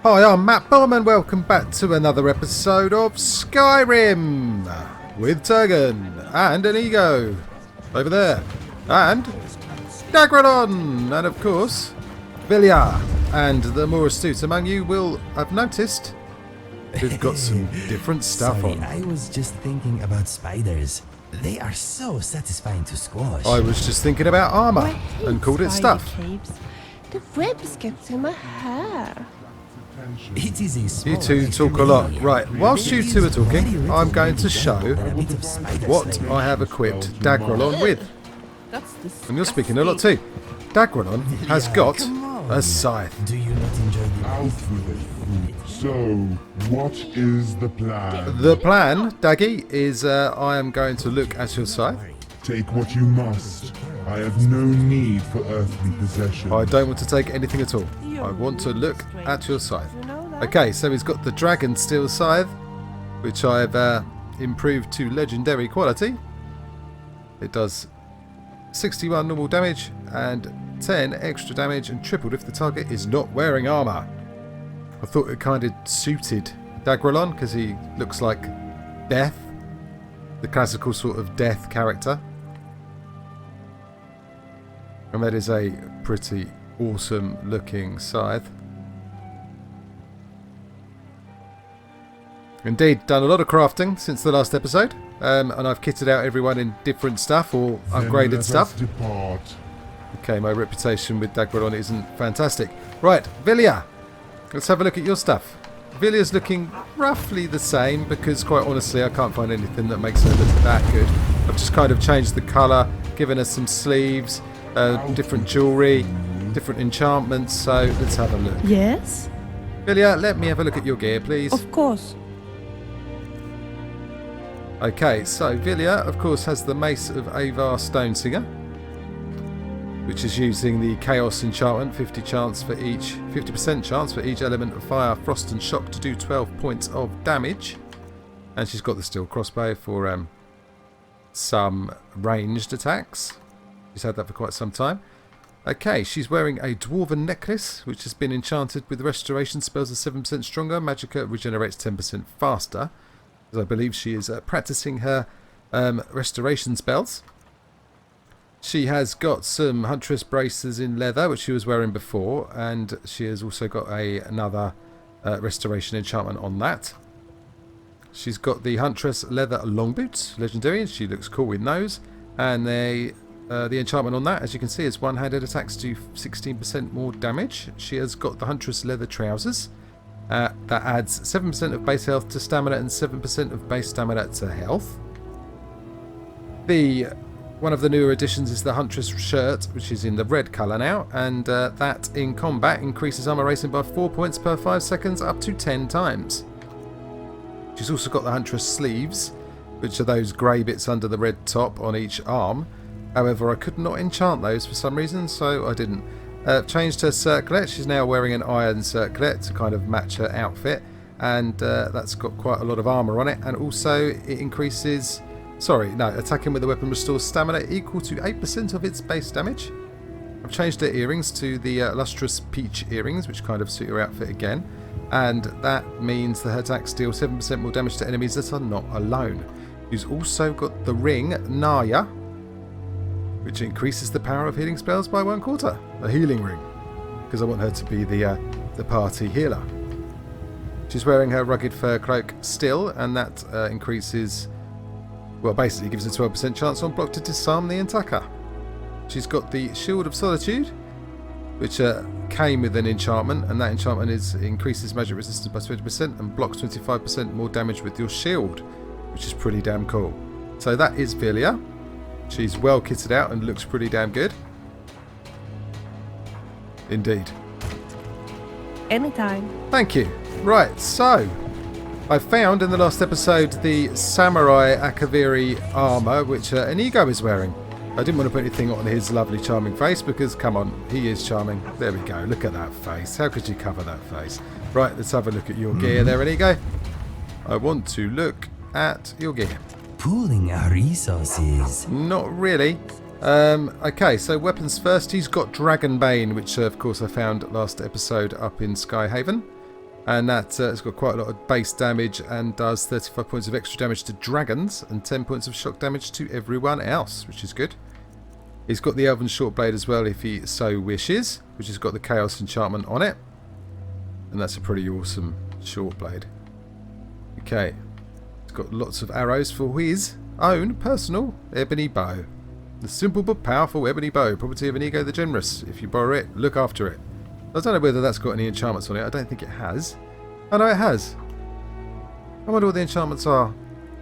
Hi, I'm Matt BOM and welcome back to another episode of Skyrim with Turgan and an ego over there and Dagradon and of course Vilya. And the more astute among you will have noticed we've got some different stuff Sorry, on. I was just thinking about spiders. They are so satisfying to squash. I was just thinking about armour and called it stuff. Caves. The webs get to my hair. It is a small You two talk a lot. Right, whilst you two are talking, I'm going to show what I have equipped Dagradon with. That's disgusting. And you're speaking a lot too. Dagradon has got a scythe. Do you not enjoy the Out with it. So, what is the plan? The plan, Daggy, is I am going to look at your scythe. Take what you must. I have no need for earthly possession. I don't want to take anything at all. I want to look at your scythe. You know that? Okay, so he's got the Dragon Steel Scythe, which I've improved to legendary quality. It does 61 normal damage and 10 extra damage and tripled if the target is not wearing armour. I thought it kind of suited Dagradon because he looks like Death, the classical sort of Death character. And that is a pretty awesome looking scythe. Indeed, done a lot of crafting since the last episode, and I've kitted out everyone in different stuff or Then upgraded let stuff. us depart. Okay, my reputation with Dagradon isn't fantastic. Right, Vilya, let's have a look at your stuff. Vilya's looking roughly the same because, quite honestly, I can't find anything that makes her look that good. I've just kind of changed the colour, given her some sleeves, different jewellery, different enchantments, so let's have a look. Yes, Vilya, let me have a look at your gear, please. of course. Okay, so Vilya, of course, has the Mace of Avar Stonesinger, which is using the Chaos enchantment, 50% chance for each element of fire, frost and shock to do 12 points of damage. And she's got the steel crossbow for some ranged attacks. She's had that for quite some time. Okay, she's wearing a Dwarven necklace, which has been enchanted with restoration spells are 7% stronger. Magicka regenerates 10% faster. As I believe she is practicing her restoration spells. She has got some Huntress braces in leather, which she was wearing before, and she has also got another restoration enchantment on that. She's got the Huntress leather long boots, legendary, and she looks cool in those. And the enchantment on that, as you can see, is one-handed attacks do 16% more damage. She has got the Huntress leather trousers. That adds 7% of base health to stamina and 7% of base stamina to health. One of the newer additions is the Huntress shirt, which is in the red colour now, and that in combat increases armour rating by 4 points per 5 seconds up to 10 times. She's also got the Huntress sleeves, which are those grey bits under the red top on each arm. However, I could not enchant those for some reason, so I didn't. Changed her circlet. She's now wearing an iron circlet to kind of match her outfit, and that's got quite a lot of armour on it, and also it increases... attacking with the weapon restores stamina equal to 8% of its base damage. I've changed her earrings to the lustrous peach earrings, which kind of suit her outfit again, and that means that her attacks deal 7% more damage to enemies that are not alone. She's also got the ring Naya, which increases the power of healing spells by 1/4. A healing ring, because I want her to be the party healer. She's wearing her rugged fur cloak still, and that increases... well, basically gives a 12% chance on block to disarm the attacker. She's got the Shield of Solitude, which came with an enchantment, and that enchantment increases magic resistance by 20% and blocks 25% more damage with your shield, which is pretty damn cool. So that is Vilya. She's well kitted out and looks pretty damn good. Indeed. Anytime. Thank you. Right, so... I found in the last episode the Samurai Akaviri armour, which Inigo is wearing. I didn't want to put anything on his lovely charming face because, come on, he is charming. There we go, look at that face. How could you cover that face? Right, let's have a look at your gear there, Inigo. I want to look at your gear. pooling our resources? Not really. Okay, so weapons first. He's got Dragonbane, which of course I found last episode up in Skyhaven. And that has got quite a lot of base damage and does 35 points of extra damage to dragons and 10 points of shock damage to everyone else, which is good. He's got the Elven Short Blade as well if he so wishes, which has got the Chaos Enchantment on it. And that's a pretty awesome Short Blade. Okay, he's got lots of arrows for his own personal ebony bow. The simple but powerful ebony bow, property of Inigo the Generous. If you borrow it, look after it. I don't know whether that's got any enchantments on it. I don't think it has. Oh no, it has. I wonder what the enchantments are.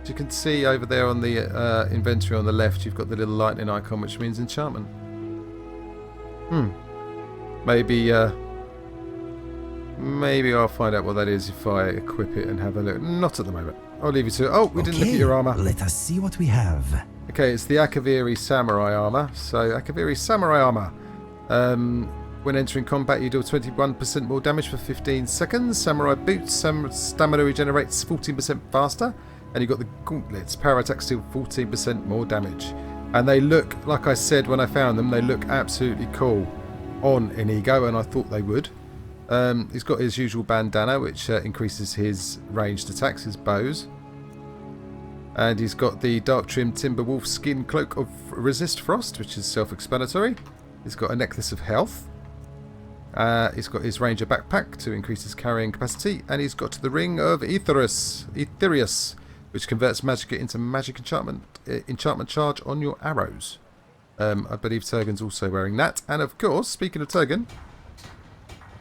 As you can see over there on the inventory on the left, you've got the little lightning icon, which means enchantment. Maybe I'll find out what that is if I equip it and have a look. Not at the moment. I'll leave you to it. Oh, we didn't look at your armour. Let us see what we have. Okay, it's the Akaviri Samurai armour. So, Akaviri Samurai armour. When entering combat, you deal 21% more damage for 15 seconds. Samurai boots, stamina regenerates 14% faster. And you've got the gauntlets. Power attacks deal 14% more damage. And they look, like I said when I found them, they look absolutely cool on Inigo, and I thought they would. He's got his usual bandana, which increases his ranged attacks, his bows. And he's got the Dark Trim Timber Wolf Skin Cloak of Resist Frost, which is self-explanatory. He's got a Necklace of Health. He's got his Ranger Backpack to increase his carrying capacity. And he's got the Ring of Aetherius, which converts magic into magic enchantment charge on your arrows. I believe Turgon's also wearing that. And of course, speaking of Turgon...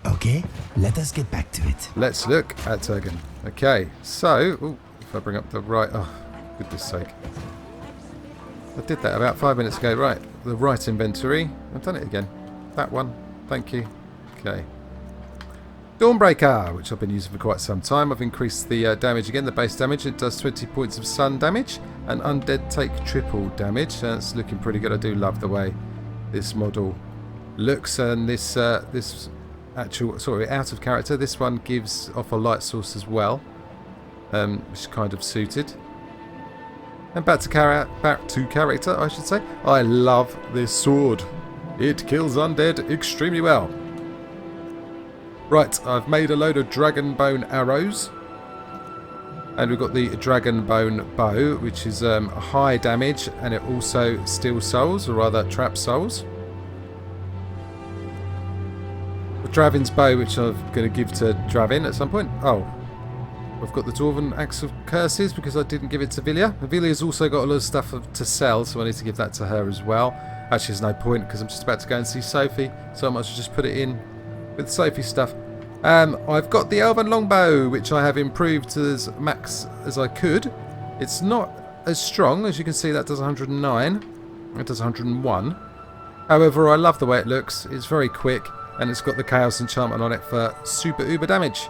Okay, let us get back to it. Let's look at Turgon. Okay, so... if I bring up the right... Oh, goodness sake. I did that about 5 minutes ago. Right, the right inventory. I've done it again. That one. Thank you. Okay. Dawnbreaker, which I've been using for quite some time. I've increased the damage again, the base damage. It does 20 points of sun damage. And undead take triple damage. That's looking pretty good. I do love the way this model looks. And this actual, sorry, out of character, this one gives off a light source as well. Which is kind of suited. And back to character, I should say. I love this sword. It kills undead extremely well. Right, I've made a load of dragon bone arrows. And we've got the dragon bone bow, which is high damage, and it also steals souls, or rather traps souls. The Dravin's bow, which I'm going to give to Dravin at some point. Oh, I've got the Dwarven Axe of Curses because I didn't give it to Vilya. Vilya's also got a lot of stuff to sell, so I need to give that to her as well. Actually, there's no point because I'm just about to go and see Sophie, so I might as well just put it in with Sophie's stuff. I've got the Elven Longbow, which I have improved to as max as I could. It's not as strong, as you can see. That does 109. It does 101. However, I love the way it looks. It's very quick, and it's got the Chaos Enchantment on it for super uber damage.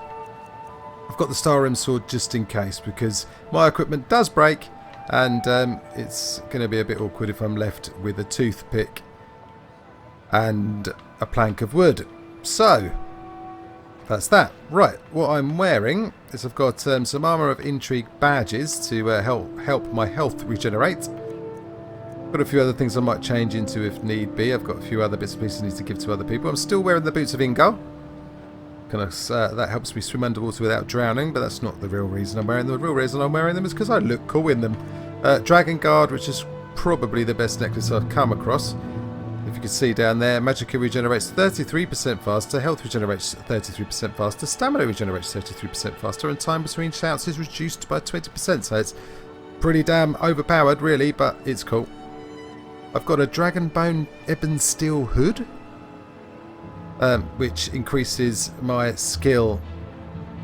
I've got the Skyrim sword just in case, because my equipment does break, and it's going to be a bit awkward if I'm left with a toothpick and a plank of wood. So, that's that. Right, what I'm wearing is I've got some Armour of Intrigue badges to help my health regenerate. Got a few other things I might change into if need be. I've got a few other bits and pieces I need to give to other people. I'm still wearing the Boots of Ingo. That helps me swim underwater without drowning, but that's not the real reason I'm wearing them. The real reason I'm wearing them is because I look cool in them. Dragon Guard, which is probably the best necklace I've come across. If you can see down there, Magicka regenerates 33% faster, health regenerates 33% faster, stamina regenerates 33% faster, and time between shouts is reduced by 20%. So it's pretty damn overpowered, really, but it's cool. I've got a Dragonbone Ebon Steel hood, which increases my skill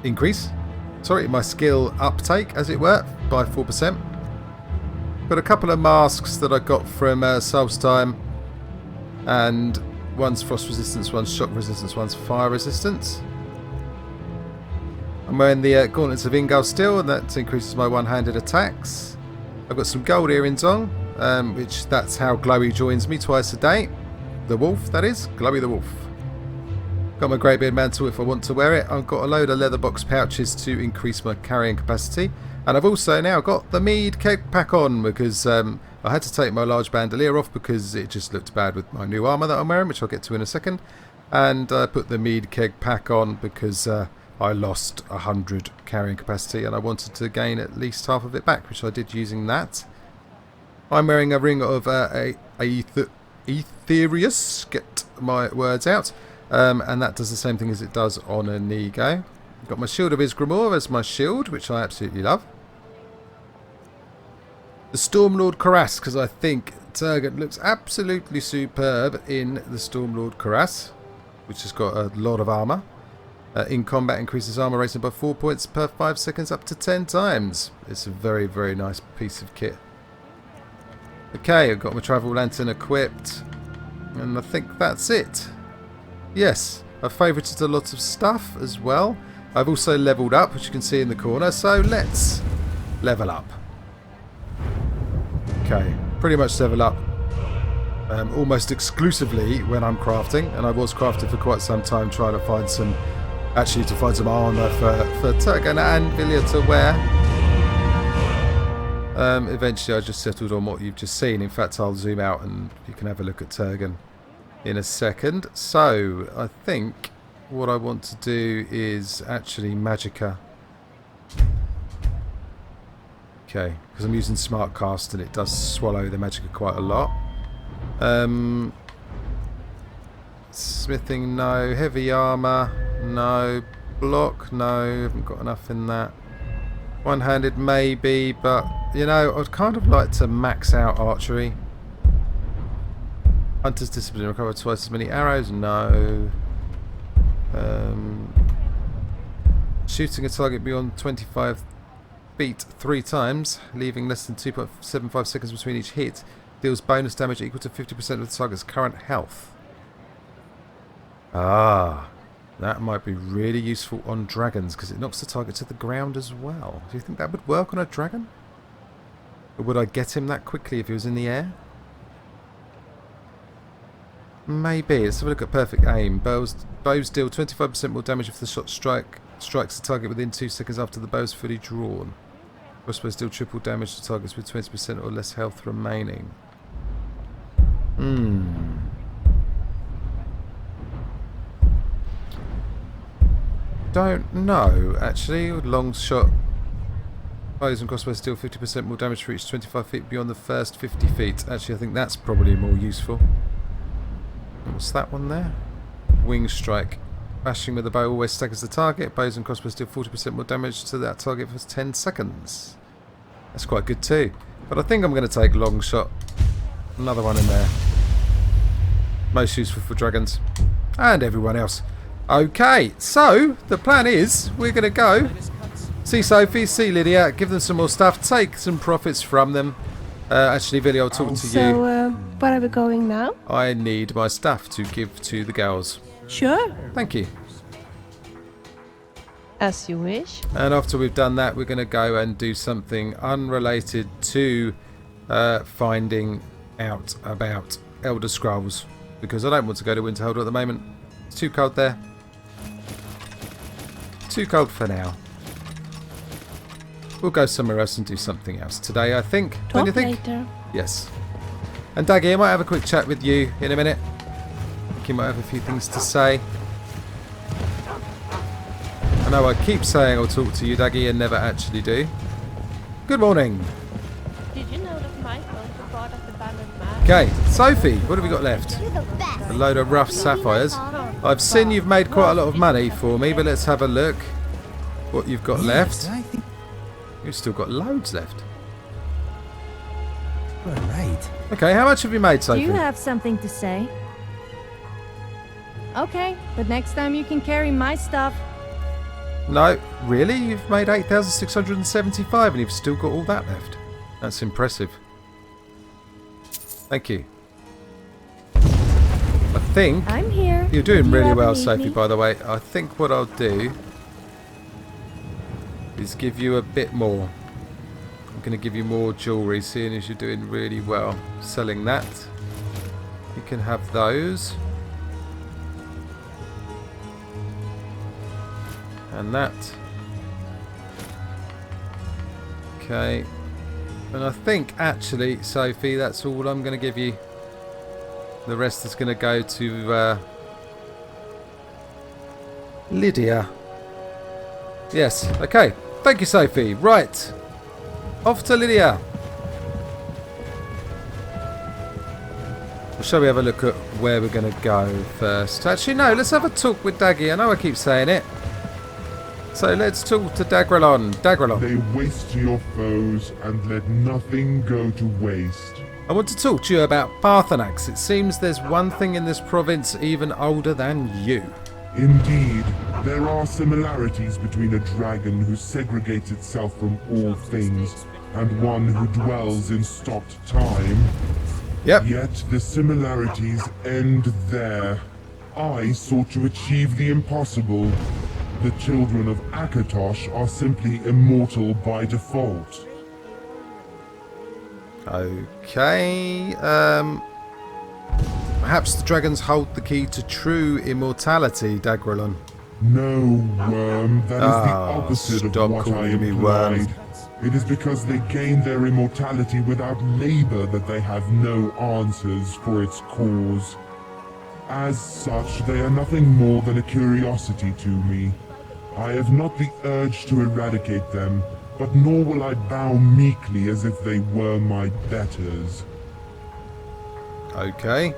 my skill uptake, as it were, by 4%. Got a couple of masks that I got from Solstheim, and one's frost resistance, one's shock resistance, one's fire resistance. I'm wearing the Gauntlets of Ingal still, and that increases my one-handed attacks. I've got some gold earrings on, which that's how Glowy joins me twice a day. The wolf, that is, Glowy the wolf. Got my Greybeard mantle if I want to wear it. I've got a load of leather box pouches to increase my carrying capacity. And I've also now got the mead keg pack on because I had to take my large bandolier off because it just looked bad with my new armour that I'm wearing, which I'll get to in a second. And I put the mead keg pack on because I lost 100 carrying capacity and I wanted to gain at least half of it back, which I did using that. I'm wearing a ring of Aetherius, get my words out, and that does the same thing as it does on an Ego. I've got my Shield of Isgramor as my shield, which I absolutely love. The Stormlord Cuirass, because I think Turgot looks absolutely superb in the Stormlord Cuirass, which has got a lot of armour. In combat, increases armour rating by 4 points per 5 seconds up to 10 times. It's a very, very nice piece of kit. Okay, I've got my travel lantern equipped, and I think that's it. Yes, I've favourited a lot of stuff as well. I've also levelled up, which you can see in the corner, so let's level up. Okay, pretty much level up almost exclusively when I'm crafting, and I was crafting for quite some time trying to find some, armour for Turgon and Vilya to wear. Eventually I just settled on what you've just seen. In fact, I'll zoom out and you can have a look at Turgon in a second. So, I think what I want to do is actually Magicka. Okay, because I'm using Smart Cast and it does swallow the Magicka quite a lot. Smithing, no. Heavy armour, no. Block, no. Haven't got enough in that. One-handed, maybe, but, you know, I'd kind of like to max out archery. Hunter's Discipline, recover twice as many arrows, no. Shooting a target beyond 25 feet 3 times, leaving less than 2.75 seconds between each hit, deals bonus damage equal to 50% of the target's current health. Ah, that might be really useful on dragons because it knocks the target to the ground as well. Do you think that would work on a dragon? Or would I get him that quickly if he was in the air? Maybe. Let's have a look at perfect aim. Bows deal 25% more damage if the shot strikes the target within 2 seconds after the bow is fully drawn. Crossbows deal triple damage to targets with 20% or less health remaining. Don't know, actually. Long shot. Bows and crossbows deal 50% more damage for each 25 feet beyond the first 50 feet. Actually, I think that's probably more useful. What's that one there? Wing strike. Bashing with the bow always staggers the target. Bows and crossbows deal 40% more damage to that target for 10 seconds. That's quite good too. But I think I'm going to take long shot. Another one in there. Most useful for dragons. And everyone else. Okay, so the plan is we're going to go see Sophie, see Lydia, give them some more stuff, take some profits from them. Actually, Villy, I'll talk to you. So, where are we going now? I need my stuff to give to the girls. Sure. Thank you. As you wish. And after we've done that, we're going to go and do something unrelated to finding out about Elder Scrolls. Because I don't want to go to Winterhold at the moment. It's too cold there. Too cold for now. We'll go somewhere else and do something else today, I think. Don't you think? Later. Yes. And Daggy, I might have a quick chat with you in a minute. I think you might have a few things to say. I know I keep saying I'll talk to you, Daggy, and never actually do. Good morning. Did you know that Michael, the god of the abandoned man? Okay, Sophie, what have we got left? A load of rough sapphires. I've seen you've made quite a lot of money for me, but let's have a look what you've got left. I think You've still got loads left. you're right. Okay, how much have you made, Do Sophie? you have something to say? Okay, but next time you can carry my stuff. No, really? You've made 8,675 and you've still got all that left. That's impressive. Thank you. I think I'm here. you're doing if you really ever well, need Sophie, me. by the way. I think what I'll do is give you a bit more. I'm going to give you more jewellery, seeing as you're doing really well selling that. You can have those. And that. Okay. And I think, actually, Sophie, that's all I'm going to give you. The rest is going to go to Lydia. Yes. Okay. Thank you, Sophie. Right. Off to Lydia. Shall we have a look at where we're going to go first? Actually, no. Let's have a talk with Daggy. I know I keep saying it. So let's talk to Dagrelon. Dagrelon. They waste your foes and let nothing go to waste. I want to talk to you about Parthenax. It seems there's one thing in this province even older than you. Indeed, there are similarities between a dragon who segregates itself from all things and one who dwells in stopped time. Yep. Yet the similarities end there. I sought to achieve the impossible. The children of Akatosh are simply immortal by default. Okay. Perhaps the dragons hold the key to true immortality, Dagrelon. No, worm. That is the opposite of stop what I calling me worm. implied. It is because they gain their immortality without labor that they have no answers for its cause. As such, they are nothing more than a curiosity to me. I have not the urge to eradicate them, but nor will I bow meekly as if they were my betters. Okay.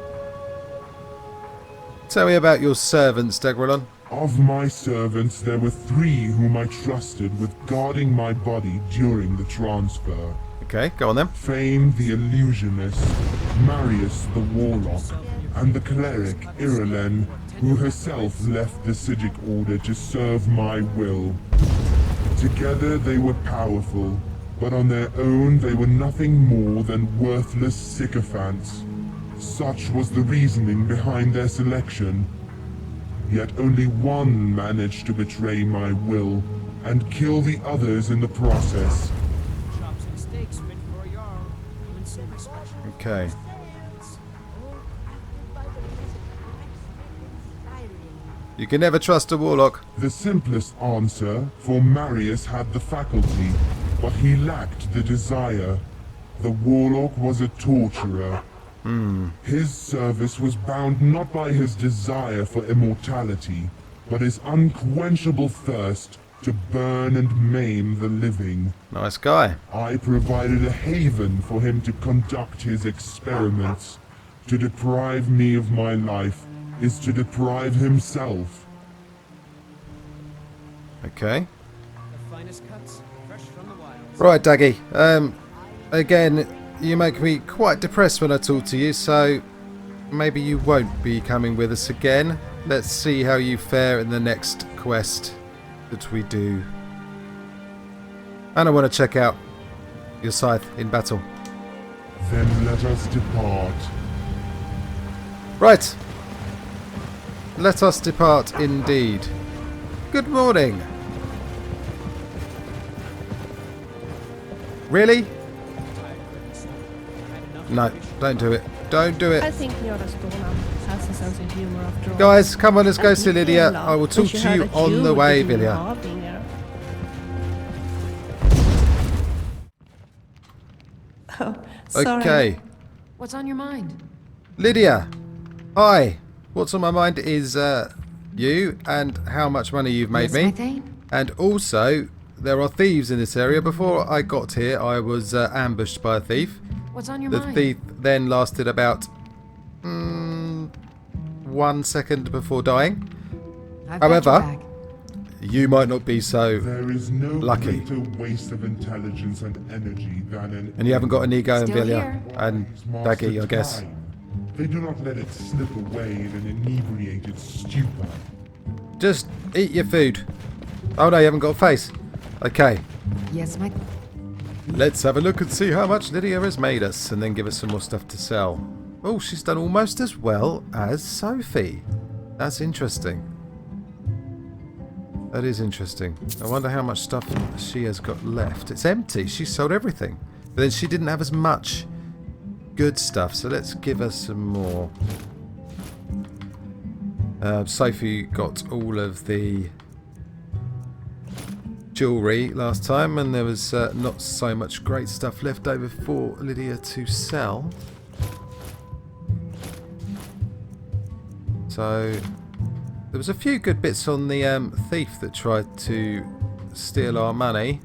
Tell me about your servants, Dagrelon. Of my servants, there were 3 whom I trusted with guarding my body during the transfer. Okay, go on then. Fame the illusionist, Marius the warlock, and the cleric Irulen, who herself left the Sigic Order to serve my will. Together they were powerful, but on their own they were nothing more than worthless sycophants. Such was the reasoning behind their selection. Yet only one managed to betray my will, and kill the others in the process. Okay. You can never trust a warlock. The simplest answer, for Marius had the faculty, but he lacked the desire. The warlock was a torturer. His service was bound not by his desire for immortality, but his unquenchable thirst to burn and maim the living. Nice guy. I provided a haven for him to conduct his experiments. To deprive me of my life is to deprive himself. Okay. Right, Daggy. Again, you make me quite depressed when I talk to you, so maybe you won't be coming with us again. Let's see how you fare in the next quest that we do. And I want to check out your scythe in battle. Then let us depart. Right. Let us depart indeed. Good morning. Really? No, don't do it. Don't do I it. think Yorastona has a sense of humor after all. Guys, come on, let's go And see Lydia. Michaela, I will talk which to heard you that on the were way, doing Vilya. Harbinger. Oh, sorry. Okay. What's on your mind? Lydia. Hi. What's on my mind is you and how much money you've made Yes, me. my thing? And also, there are thieves in this area. Before I got here, I was ambushed by a thief. What's on your The mind? thief then lasted about 1 second before dying. I've got However, your back. you might not be so. There is no Lucky. greater waste of intelligence and energy than an And you haven't got an ego in Still Vilya. here. And master Daggy, I guess. time. They do not let it slip away in an inebriated stupor. Just eat your food. Oh no, you haven't got a face. Okay. Yes, my... Let's have a look and see how much Lydia has made us, and then give us some more stuff to sell. Oh, she's done almost as well as Sophie. That's interesting. That is interesting. I wonder how much stuff she has got left. It's empty. She sold everything. But then she didn't have as much good stuff, so let's give her some more. Sophie got all of the jewellery last time, and there was not so much great stuff left over for Lydia to sell. So there was a few good bits on the thief that tried to steal our money,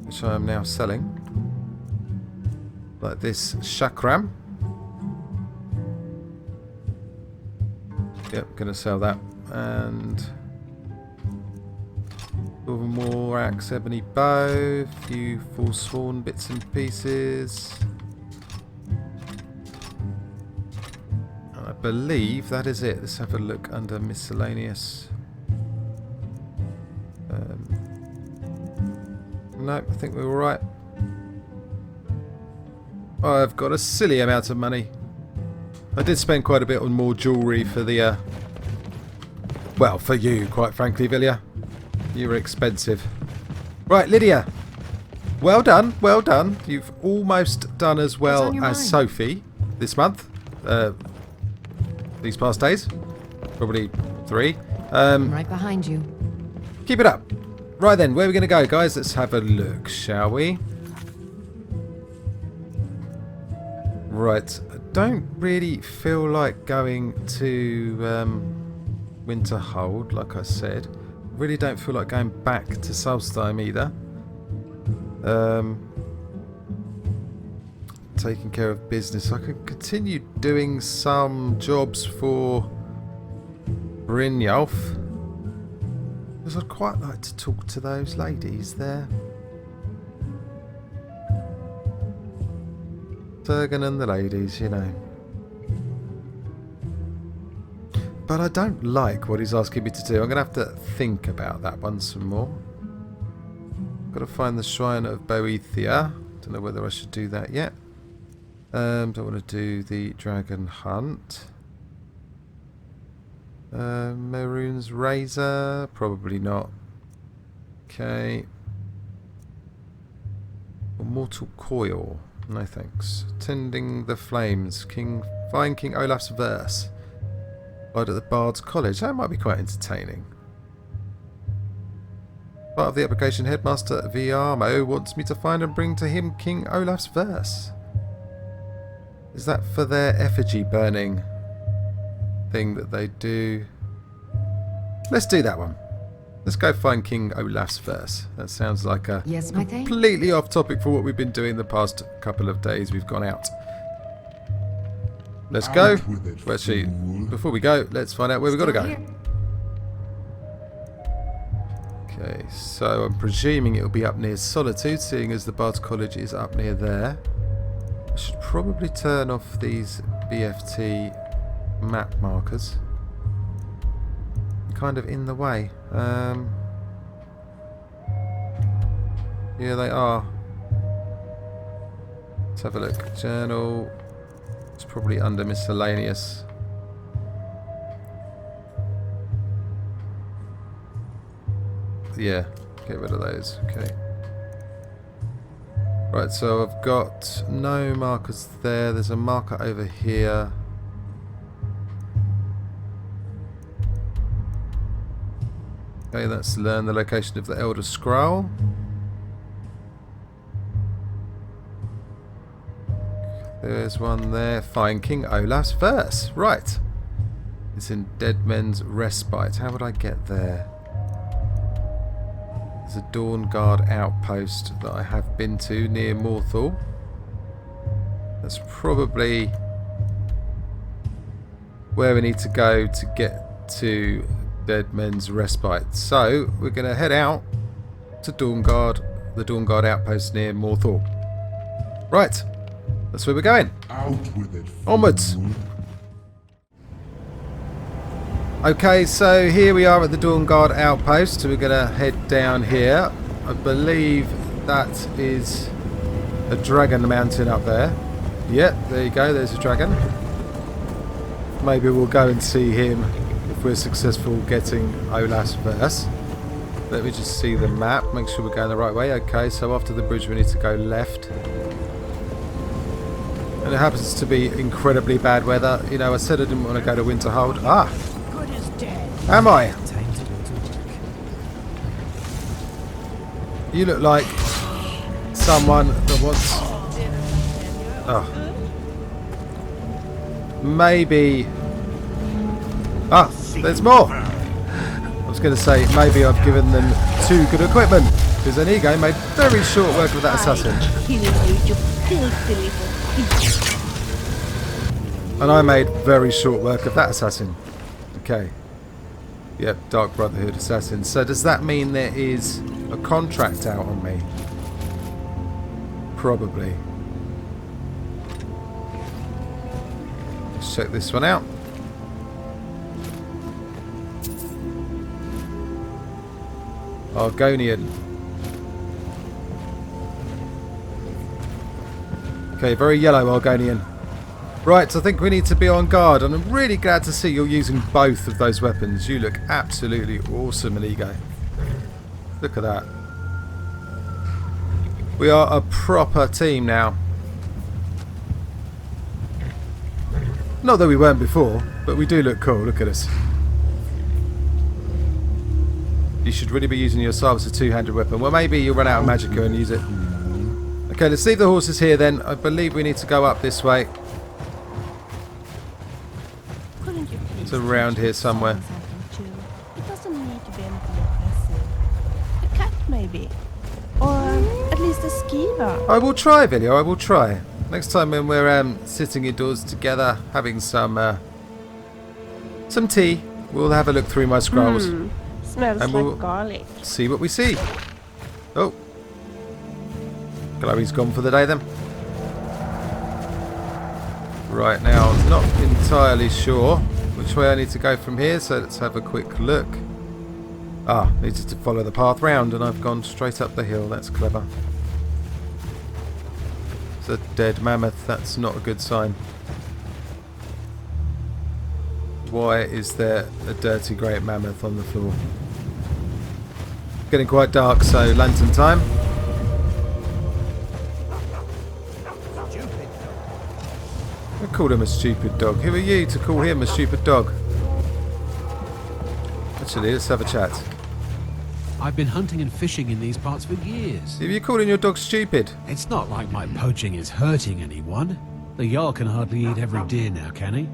which I am now selling. Like this chakram. Yep, gonna sell that. And silver more axe, ebony bow, few forsworn bits and pieces. And I believe that is it. Let's have a look under miscellaneous. No, I think we're alright. I've got a silly amount of money. I did spend quite a bit on more jewellery for the... well, for you, quite frankly, Villia. You were expensive. Right, Lydia. Well done, well done. You've almost done as well as mind? Sophie this month. These past days. Probably 3. I'm right behind you. Keep it up. Right then, where are we going to go, guys? Let's have a look, shall we? Right, I don't really feel like going to Winterhold, like I said. Really don't feel like going back to Solstheim either. Taking care of business. I could continue doing some jobs for Brynjolf. Because I'd quite like to talk to those ladies there. Turgan and the ladies, you know. But I don't like what he's asking me to do. I'm going to have to think about that one some more. Got to find the Shrine of Boethia. Don't know whether I should do that yet. Don't want to do the Dragon Hunt. Maroon's Razor, probably not. Okay. Mortal Coil, no thanks. Tending the Flames, find King Olaf's verse. Right at the Bard's College, that might be quite entertaining. Part of the application, Headmaster Viarmo wants me to find and bring to him King Olaf's verse. Is that for their effigy burning thing that they do? Let's do that one. Let's go find King Olaf's verse. That sounds like a Yes, my thing. completely off topic for what we've been doing the past couple of days we've gone out. Let's go. Out with it, Actually, fool. before we go, let's find out where we've got to go. Here. Okay, so I'm presuming it'll be up near Solitude, seeing as the Bard's College is up near there. I should probably turn off these BFT map markers. Kind of in the way. Yeah, they are. Let's have a look. Journal. It's probably under miscellaneous. Yeah, get rid of those. Okay. Right, so I've got no markers there. There's a marker over here. Okay, let's learn the location of the Elder Scroll. There's one there. Find King Olaf's verse. Right. It's in Dead Men's Respite. How would I get there? There's a Dawn Guard outpost that I have been to near Morthal. That's probably where we need to go to get to Dead Men's Respite. So we're going to head out to Dawn Guard, the Dawn Guard outpost near Morthal. Right, that's where we're going. Out with it, fool. Onwards. Okay, so here we are at the Dawn Guard outpost. So we're going to head down here. I believe that is a dragon mountain up there. Yeah, there you go. There's a dragon. Maybe we'll go and see him if we're successful getting Olaf's verse. Let me just see the map. Make sure we're going the right way. Okay, so after the bridge we need to go left. And it happens to be incredibly bad weather. You know, I said I didn't want to go to Winterhold. Ah! Am I? Time to go to work. You look like someone that wants... Oh. Maybe... Ah! There's more! I was going going to say maybe I've given them too good equipment, because Inigo made very short work of that assassin. Kill you, you filthy little thief. And I made very short work of that assassin. Okay. Yep, Dark Brotherhood assassin. So does that mean there is a contract out on me? Probably. Let's check this one out. Argonian. Okay, very yellow Argonian. Right, I think we need to be on guard, and I'm really glad to see you're using both of those weapons. You look absolutely awesome, Inigo. Look at that. We are a proper team now. Not that we weren't before, but we do look cool. Look at us. You should really be using your Saab as a two-handed weapon. Well, maybe you'll run out of magicka and use it. Okay, let's leave the horses here then. I believe we need to go up this way. Couldn't you please It's around here somewhere. something too? It doesn't need to be anything impressive. A cat, maybe. Or at least a skiver. I will try, Video. I will try. Next time when we're sitting indoors together, having some tea, we'll have a look through my scrolls. Smells And like we'll- garlic. See what we see. Oh. Chloe's gone for the day then. Right, now I'm not entirely sure which way I need to go from here, so let's have a quick look. Ah, needed to follow the path round and I've gone straight up the hill. That's clever. It's a dead mammoth. That's not a good sign. Why is there a dirty great mammoth on the floor? Getting quite dark, so lantern time. I called him a stupid dog. Who are you to call him a stupid dog? Actually, let's have a chat. I've been hunting and fishing in these parts for years. If you're calling your dog stupid, It's not like my poaching is hurting anyone. The Jarl can hardly eat every deer now, can he?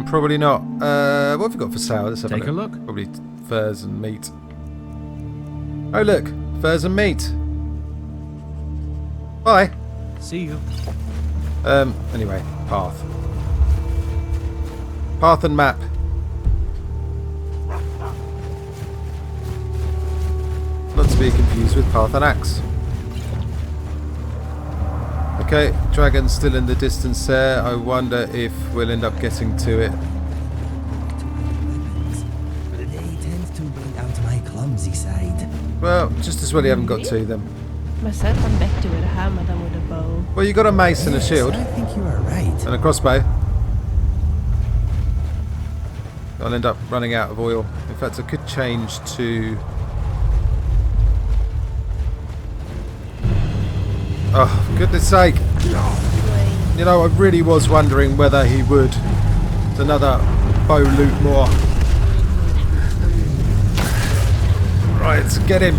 probably not. What have we got for sale? Let's have Take a look. Probably furs and meat. Oh look, furs and meat. Bye. See you. Anyway, path. Path and map. Not to be confused with path and axe. Okay, dragon's still in the distance there. I wonder if we'll end up getting to it. They tend to bring out my clumsy side. Well, just as well you haven't got to them. Myself, I'm better with a hammer than with a bow. Well, you got a mace and a shield. I think you are right. And a crossbow. I'll end up running out of oil. In fact, I could change to... Oh, for goodness sake. You know, I really was wondering whether he would. It's another bow loot more. Right, get him.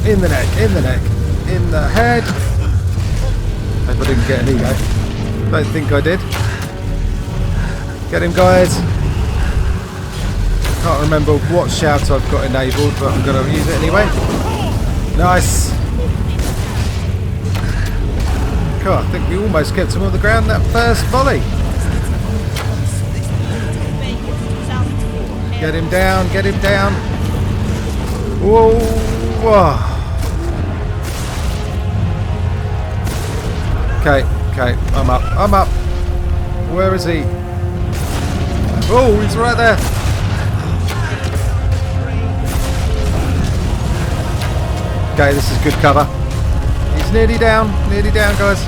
In the neck, in the neck, in the head. Hope I didn't get an ego. Don't think I did. Get him, guys. Can't remember what shout I've got enabled, but I'm going to use it anyway. Nice. God, I think we almost kept him on the ground that first volley. Get him down, get him down. Whoa. Whoa. Okay, okay, I'm up, I'm up. Where is he? Oh, he's right there. Okay, this is good cover. He's nearly down, guys.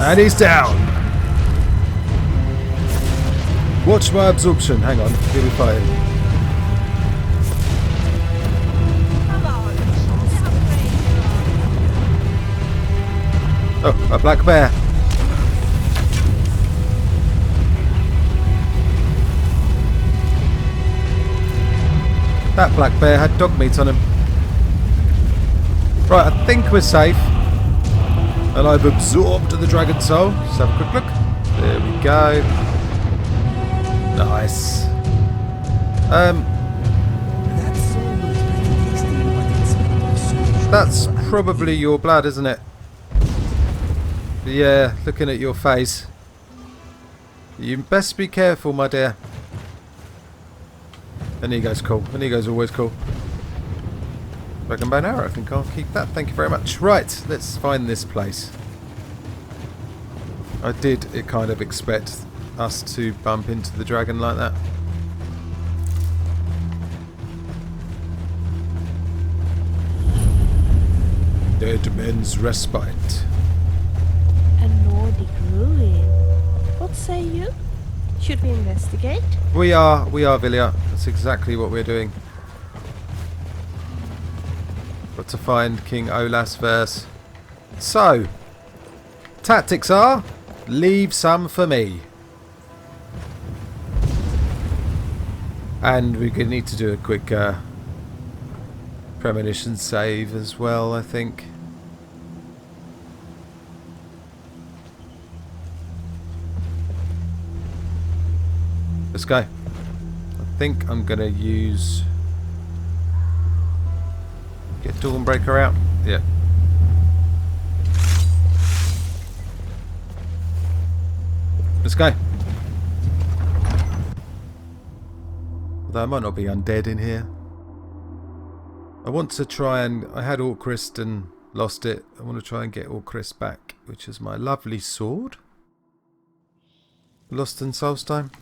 And he's down. Watch my absorption. Hang on, give me fire. Oh, a black bear. That black bear had dog meat on him. Right, I think we're safe. And I've absorbed the dragon soul. Let's have a quick look. There we go. Nice. That soul looks pretty tasty, but it's made of so much That's water. probably your blood, isn't it? Yeah, looking at your face. You best be careful, my dear. An ego's cool. An ego's always cool. Dragon bone arrow, I think I'll keep that. Thank you very much. Right, let's find this place. I did kind of expect us to bump into the dragon like that. Dead Men's Respite. A Nordic ruin. What say you? Should we investigate? We are, Vilya. That's exactly what we're doing. Got to find King Olaf's verse. So, tactics are, leave some for me. And we're going to need to do a quick premonition save as well, I think. Let's go. I think I'm going to use... Get Dawnbreaker out. Yeah. Let's go. Although I might not be undead in here. I want to try and... I had Orcrist and lost it. I want to try and get Orcrist back, which is my lovely sword. Lost in Solstheim.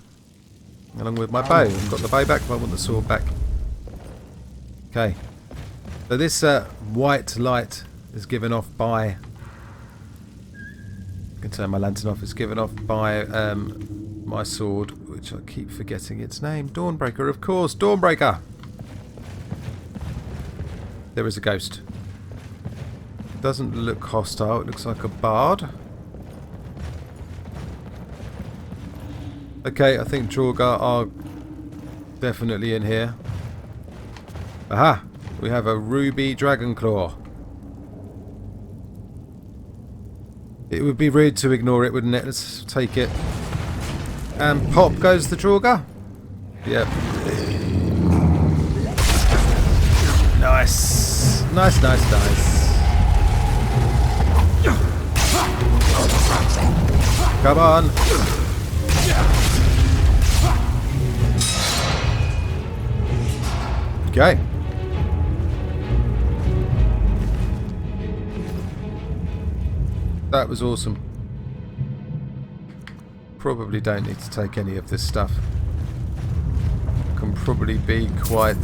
Along with my bow. I've got the bow back, but I want the sword back. Okay. So this white light is given off by... I can turn my lantern off. It's given off by my sword, which I keep forgetting its name. Dawnbreaker, of course. Dawnbreaker! There is a ghost. Doesn't look hostile. It looks like a bard. Okay, I think Draugr are definitely in here. Aha! We have a ruby dragon claw. It would be rude to ignore it, wouldn't it? Let's take it. And pop goes the Draugr. Yep. Nice. Nice, nice, nice. Come on. Okay. That was awesome. Probably don't need to take any of this stuff. Can probably be quite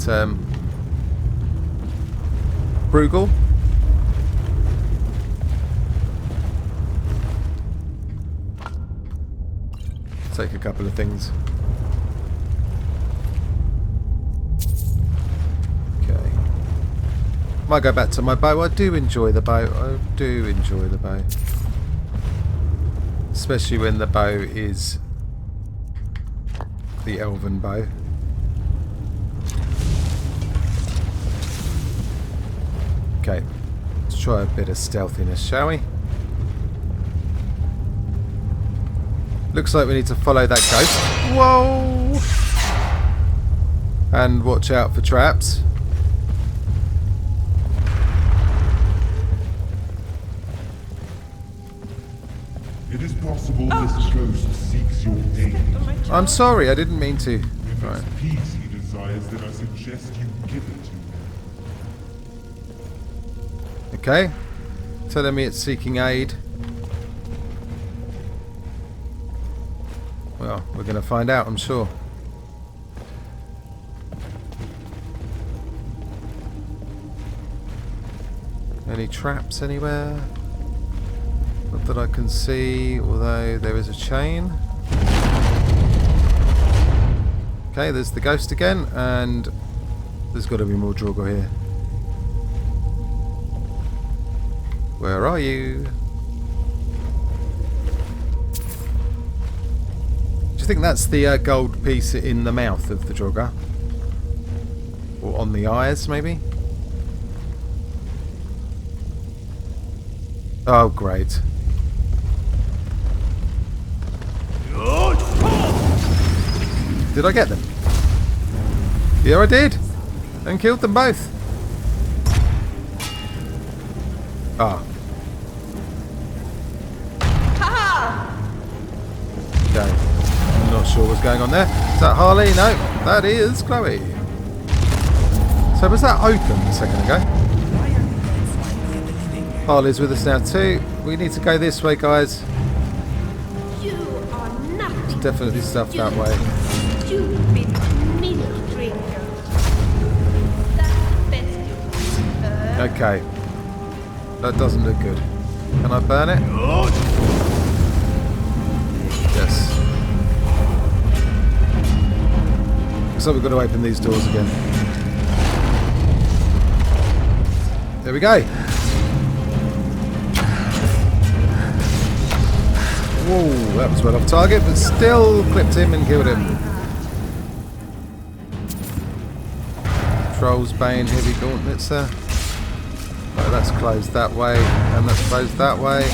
frugal. Take a couple of things. Okay. Might go back to my bow. I do enjoy the bow. I do enjoy the bow. Especially when the bow is the elven bow. Okay, let's try a bit of stealthiness, shall we? Looks like we need to follow that ghost. Whoa! And watch out for traps. It is possible this ghost seeks your aid. I'm sorry, I didn't mean to. If Right. it's peace he desires, then I suggest you give it to him. Okay. Telling me it's seeking aid. Well, we're going to find out, I'm sure. Any traps anywhere? Not that I can see, although there is a chain. Okay, there's the ghost again, and there's got to be more Draugr here. Where are you? Do you think that's the gold piece in the mouth of the Draugr? Or on the eyes, maybe? Oh, great. Did I get them? Yeah, I did. And killed them both. Ah. Okay. I'm not sure what's going on there. Is that Harley? No. That is Chloe. So was that open a second ago? Harley's with us now too. We need to go this way, guys. You are nothing. There's definitely stuff that way. Stupid milk drinker. That's the best you can. Okay. That doesn't look good. Can I burn it? Yes. So we've got to open these doors again. There we go. Whoa, that was well off target, but still clipped him and killed him. Trolls, Bane, Heavy Gauntlets there. Oh, that's closed that way, and that's closed that way.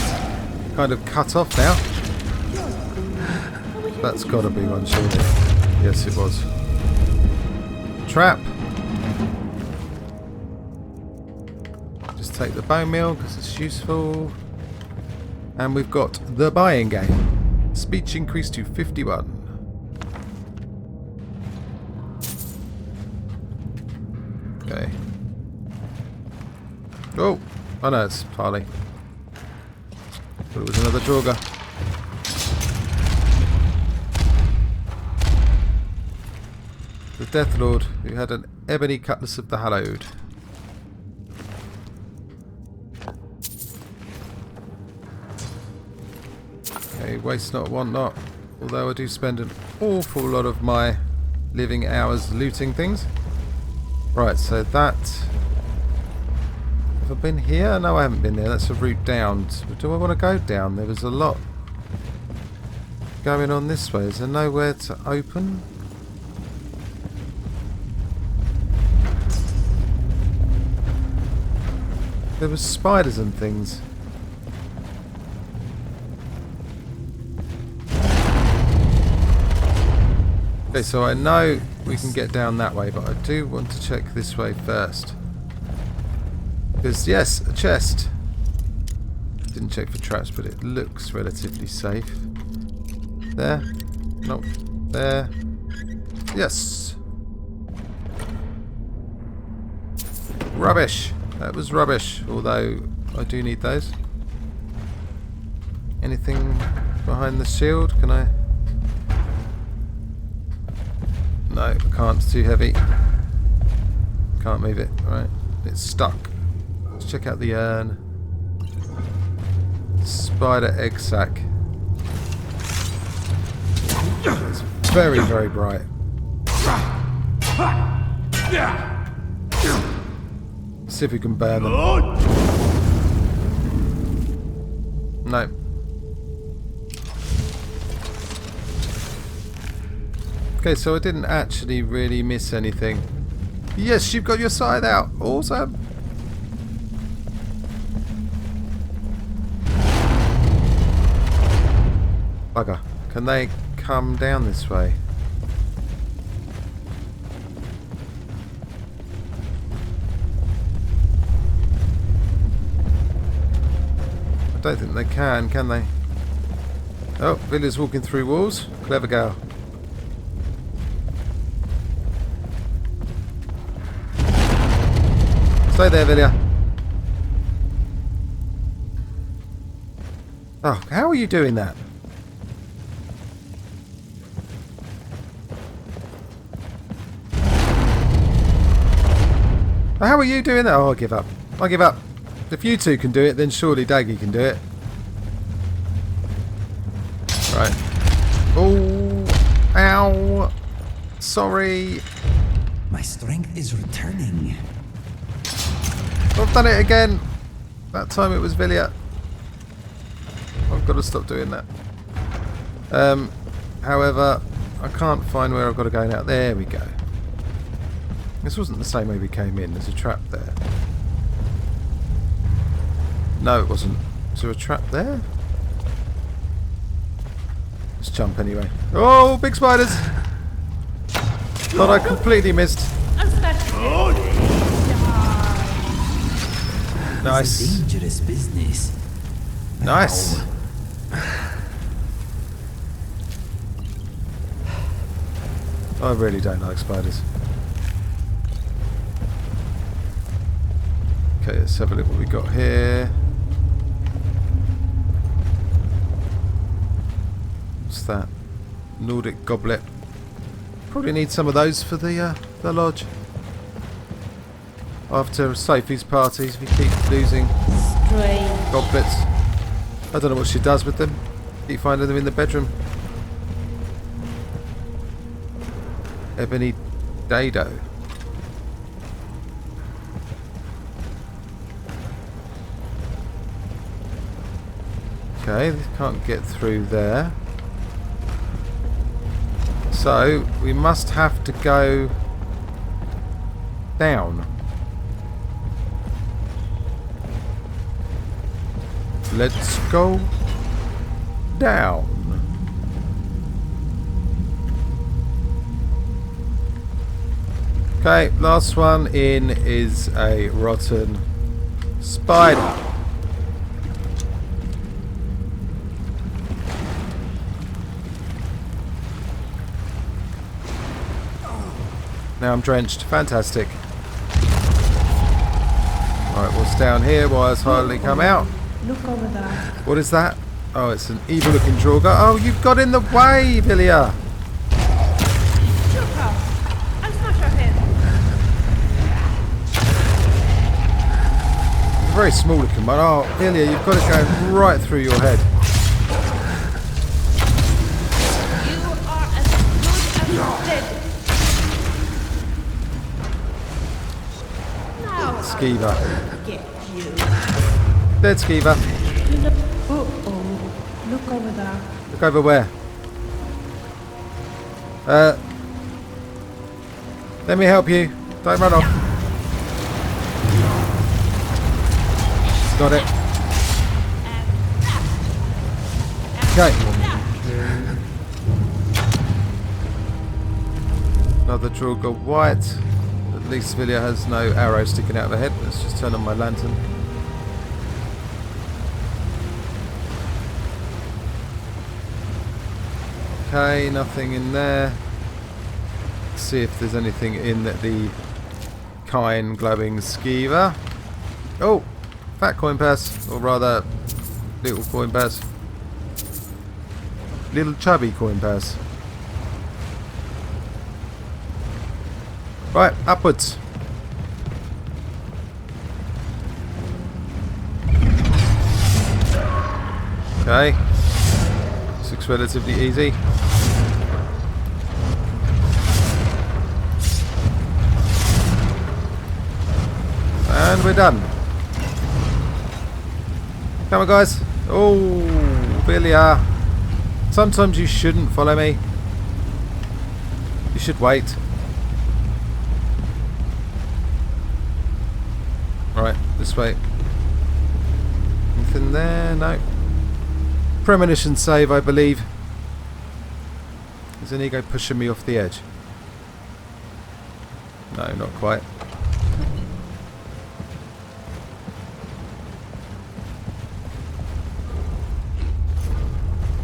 Kind of cut off now. That's got to be one, surely. Yes, it was. Trap. Just take the bone meal because it's useful. And we've got the buying game. Speech increased to 51. Okay. Oh, oh no, it's Harley. But it was another Draugr. The Death Lord, who had an ebony cutlass of the Hallowed. Okay, waste not, want not. Although I do spend an awful lot of my living hours looting things. Right, so that... Have I been here? No, I haven't been there. That's a route down. Do I want to go down? There was a lot going on this way. Is there nowhere to open? There was spiders and things. Okay, so I know we can get down that way, but I do want to check this way first. Because, yes, a chest. Didn't check for traps, but it looks relatively safe. There. Nope. There. Yes. Rubbish. That was rubbish, although I do need those. Anything behind the shield? Can I... No, I can't. It's too heavy. Can't move it. Alright. It's stuck. Let's check out the urn. Spider egg sac. It's very, very bright. See if we can burn them. No. Okay, so I didn't actually really miss anything. Yes, you've got your scythe out. Awesome. Bugger. Can they come down this way? I don't think they can they? Oh, Villia's walking through walls. Clever girl. Stay there, Villia. Oh, how are you doing that? How are you doing that? Oh, I'll give up. I'll give up. If you two can do it, then surely Daggy can do it. Right. Oh, ow. Sorry. My strength is returning. I've done it again. That time it was Villia. I've got to stop doing that. However, I can't find where I've got to go now. There we go. This wasn't the same way we came in. There's a trap there. No, it wasn't. Is there a trap there? Let's jump anyway. Oh, big spiders! Thought I completely missed. Nice. Dangerous business. Nice. I really don't like spiders. Okay, let's have a look what we got here. What's that? Nordic goblet. Probably need some of those for the lodge. After Sophie's parties, we keep losing Strange. goblets. I don't know what she does with them. Keep finding them in the bedroom. Ebony Dado. Okay, can't get through there. So, we must have to go down. Let's go down. Okay, last one in is a rotten spider. Now I'm drenched. Fantastic. Alright, what's down here? Why has hardly come out? Look over there. What is that? Oh, it's an evil looking Draugr. Oh, you've got in the way, Villia! Shoot her. I'll smash her head. It's a very small looking one. Oh, Villia, you've got it going right through your head. You are as good as dead. Now Skeever. I'll get you. Dead Skeever. You know. Oh. Look over there. Look over where? Let me help you. Don't run off. Got it. Okay. Another Draugr white. At least Villia has no arrow sticking out of her head. Let's just turn on my lantern. Okay, nothing in there. Let's see if there's anything in the kind glowing skeever. Oh, fat coin purse, or rather, little coin purse. Little chubby coin purse. Right, upwards. Okay. This looks relatively easy. And we're done. Come on, guys. Oh, Villia. Sometimes you shouldn't follow me. You should wait. Right, this way. Anything there? No. Premonition save, I believe. Is Inigo pushing me off the edge? No, not quite.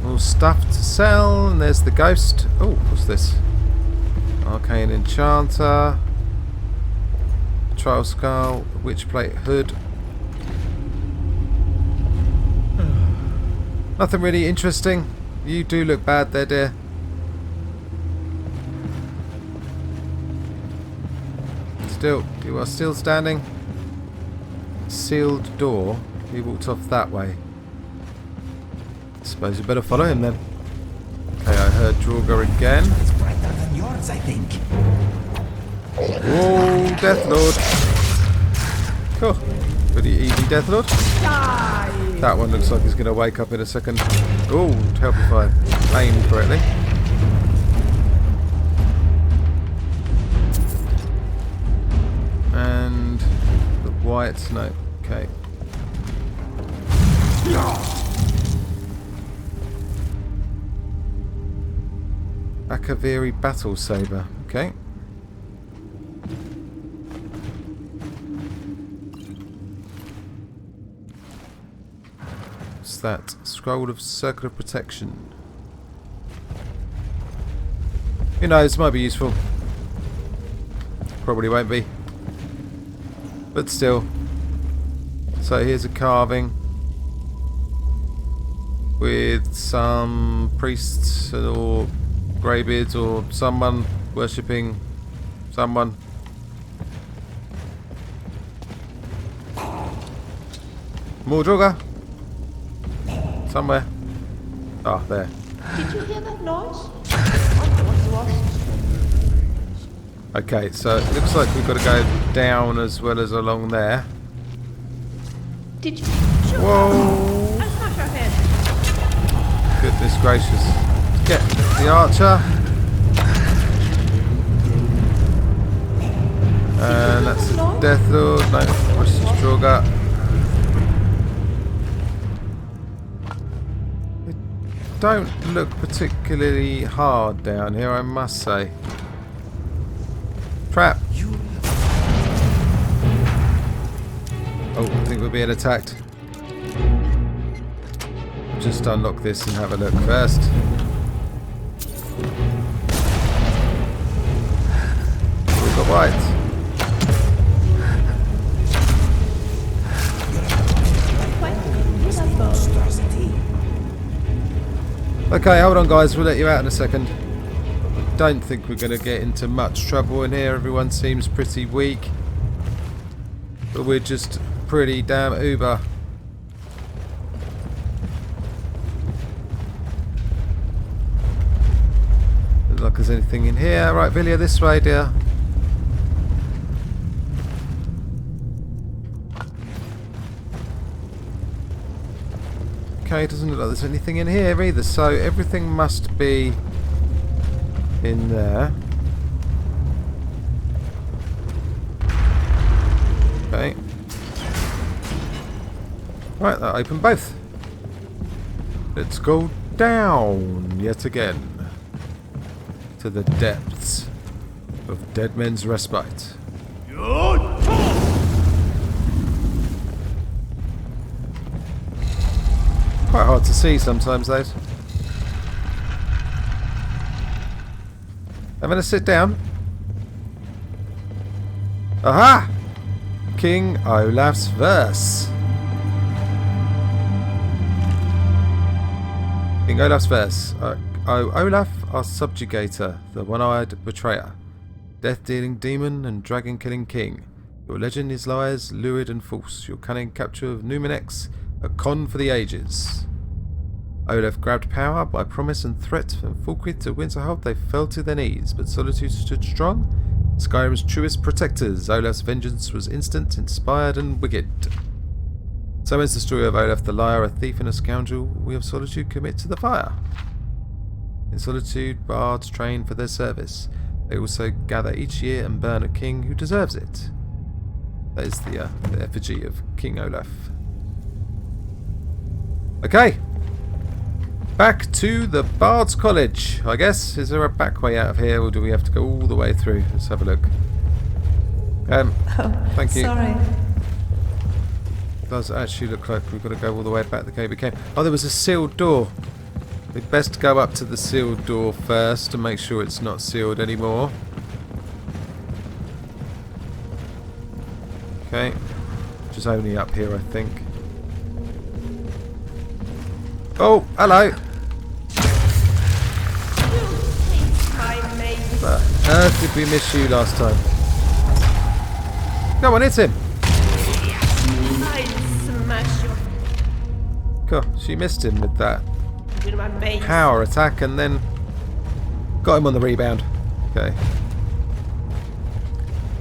More stuff to sell, and there's the ghost. Oh, what's this? Arcane Enchanter. Trial Skull, Witch Plate Hood. Nothing really interesting. You do look bad there, dear. Still, you are still standing. Sealed door. He walked off that way. Suppose you better follow him then. Okay, I heard Draugr again. It's brighter than yours, I think. Oh, Deathlord. Cool. Pretty easy, Deathlord. That one looks like he's going to wake up in a second. Oh, help if I aim correctly. And the white, no, okay. Akaviri Battle Saber, okay. What's that? Scroll of Circle of Protection. Who knows, might be useful. Probably won't be. But still. So here's a carving with some priests or greybeards or someone worshipping someone. More Draugr. Somewhere. Ah, there. Did you hear that noise? I was lost. Okay, so it looks like we've got to go down as well as along there. Did you shoot Whoa! I'll smash your head. Goodness gracious. Get the archer. And that's the Death Lord. No, watch this Draugr. It don't look particularly hard down here, I must say. Trap. Oh, I think we're being attacked. Just unlock this and have a look first. We've got white. Okay, hold on guys, we'll let you out in a second. Don't think we're going to get into much trouble in here. Everyone seems pretty weak. But we're just pretty damn uber. Looks like there's anything in here. Right, Villia, this way, dear. Okay, doesn't look like there's anything in here either, so everything must be in there. Okay. Right, that opened both. Let's go down yet again to the depths of Dead Men's Respite. Quite hard to see sometimes, those. I'm going to sit down. Aha! King Olaf's verse. King Olaf's verse. Olaf, our subjugator, the one-eyed betrayer, death-dealing demon and dragon-killing king. Your legend is lies, lurid and false. Your cunning capture of Numenex, a con for the ages. Olaf grabbed power by promise and threat, and Fulkrid to Winterhold they fell to their knees, but Solitude stood strong. Skyrim's truest protectors, Olaf's vengeance was instant, inspired and wicked. So ends the story of Olaf the Liar, a thief and a scoundrel we of Solitude commit to the fire. In Solitude, bards train for their service. They also gather each year and burn a king who deserves it. That is the effigy of King Olaf. Okay. Back to the Bard's College, I guess. Is there a back way out of here, or do we have to go all the way through? Let's have a look. Thank you. Sorry. It does actually look like we've got to go all the way back the cave we came. Oh, there was a sealed door. We'd best go up to the sealed door first to make sure it's not sealed anymore. Okay. Which is only up here, I think. Oh, hello. Where on earth did we miss you last time? Come on, hit him. I'll smash you God, she missed him with that with my mace. power attack and then got him on the rebound. Okay.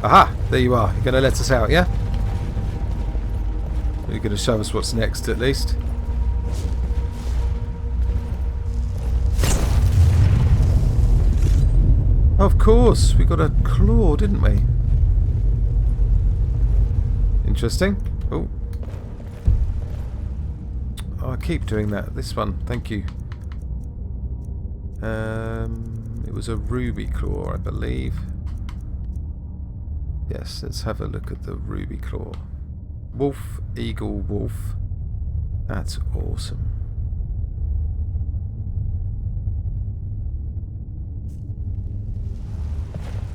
Aha, there you are. You're going to let us out, yeah? You're going to show us what's next, at least. Of course, we got a claw, didn't we? Interesting. Oh. Oh, I keep doing that. This one, thank you. It was a ruby claw, I believe. Yes, let's have a look at the ruby claw. Wolf, eagle, wolf. That's awesome.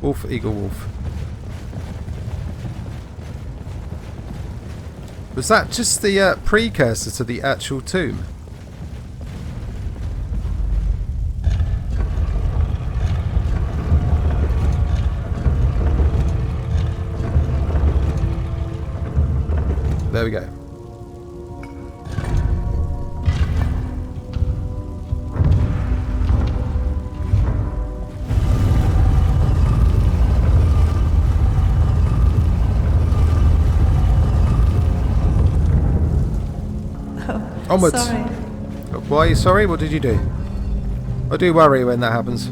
Wolf, eagle, wolf. Was that just the precursor to the actual tomb? There we go. Onwards. Sorry. Why are you sorry? What did you do? I do worry when that happens.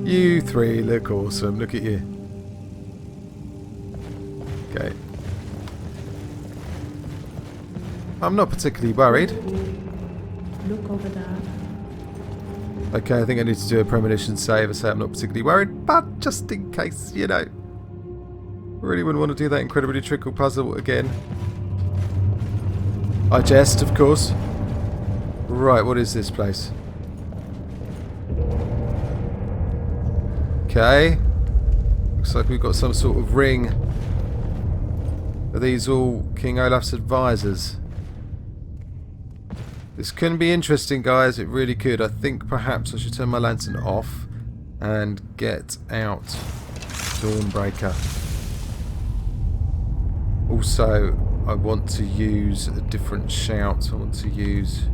You three look awesome. Look at you. Okay. I'm not particularly worried. Look over there. Okay, I think I need to do a premonition save and say I'm not particularly worried, but just in case, you know. Really wouldn't want to do that incredibly tricky puzzle again. I jest, of course. Right, what is this place? Okay. Looks like we've got some sort of ring. Are these all King Olaf's advisors? This can be interesting, guys. It really could. I think perhaps I should turn my lantern off and get out Dawnbreaker. Also, I want to use a different shout. I want to use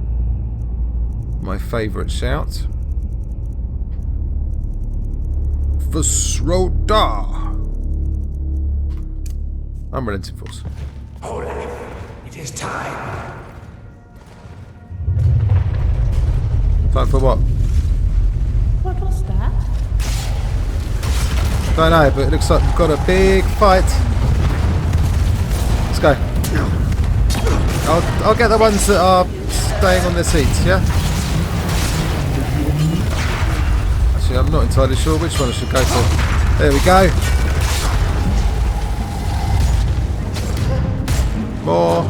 my favourite shout. Vasroda! Unrelenting force. Olaf, it is time. Time for what? What was that? Don't know, but it looks like we've got a big fight. Let's go. I'll get the ones that are staying on their seats, yeah? Actually, I'm not entirely sure which one I should go for. There we go. More.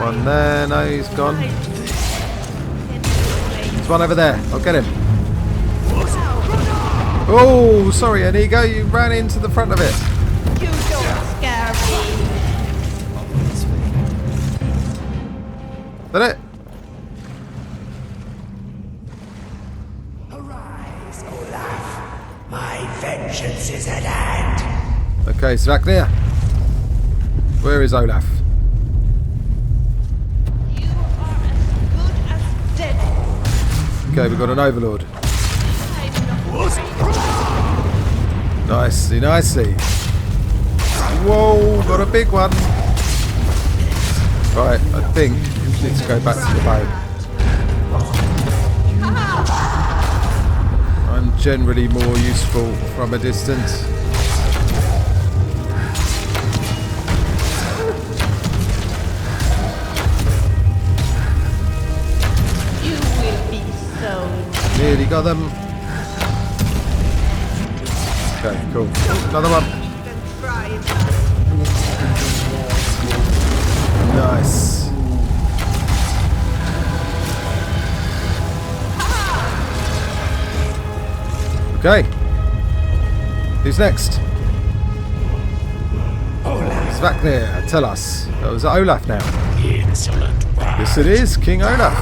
One there. No, he's gone. There's one over there. I'll get him. Oh, sorry, Inigo. You ran into the front of it. You don't scare me. Is that it? Arise, Olaf. My vengeance is at hand. Okay, Svaknir. Where is Olaf? You are as good as dead. Okay, we've got an overlord. I'm not afraid. Nicely, nicely. Whoa, got a big one. Right, I think we need to go back to the boat. I'm generally more useful from a distance. You will be so. Nearly got them. Okay, cool. Another one. Even try it. Nice. Okay. Who's next? Olaf, Svaknir, tell us. Oh, is it Olaf now? insolent one. Yes, it is. King Olaf.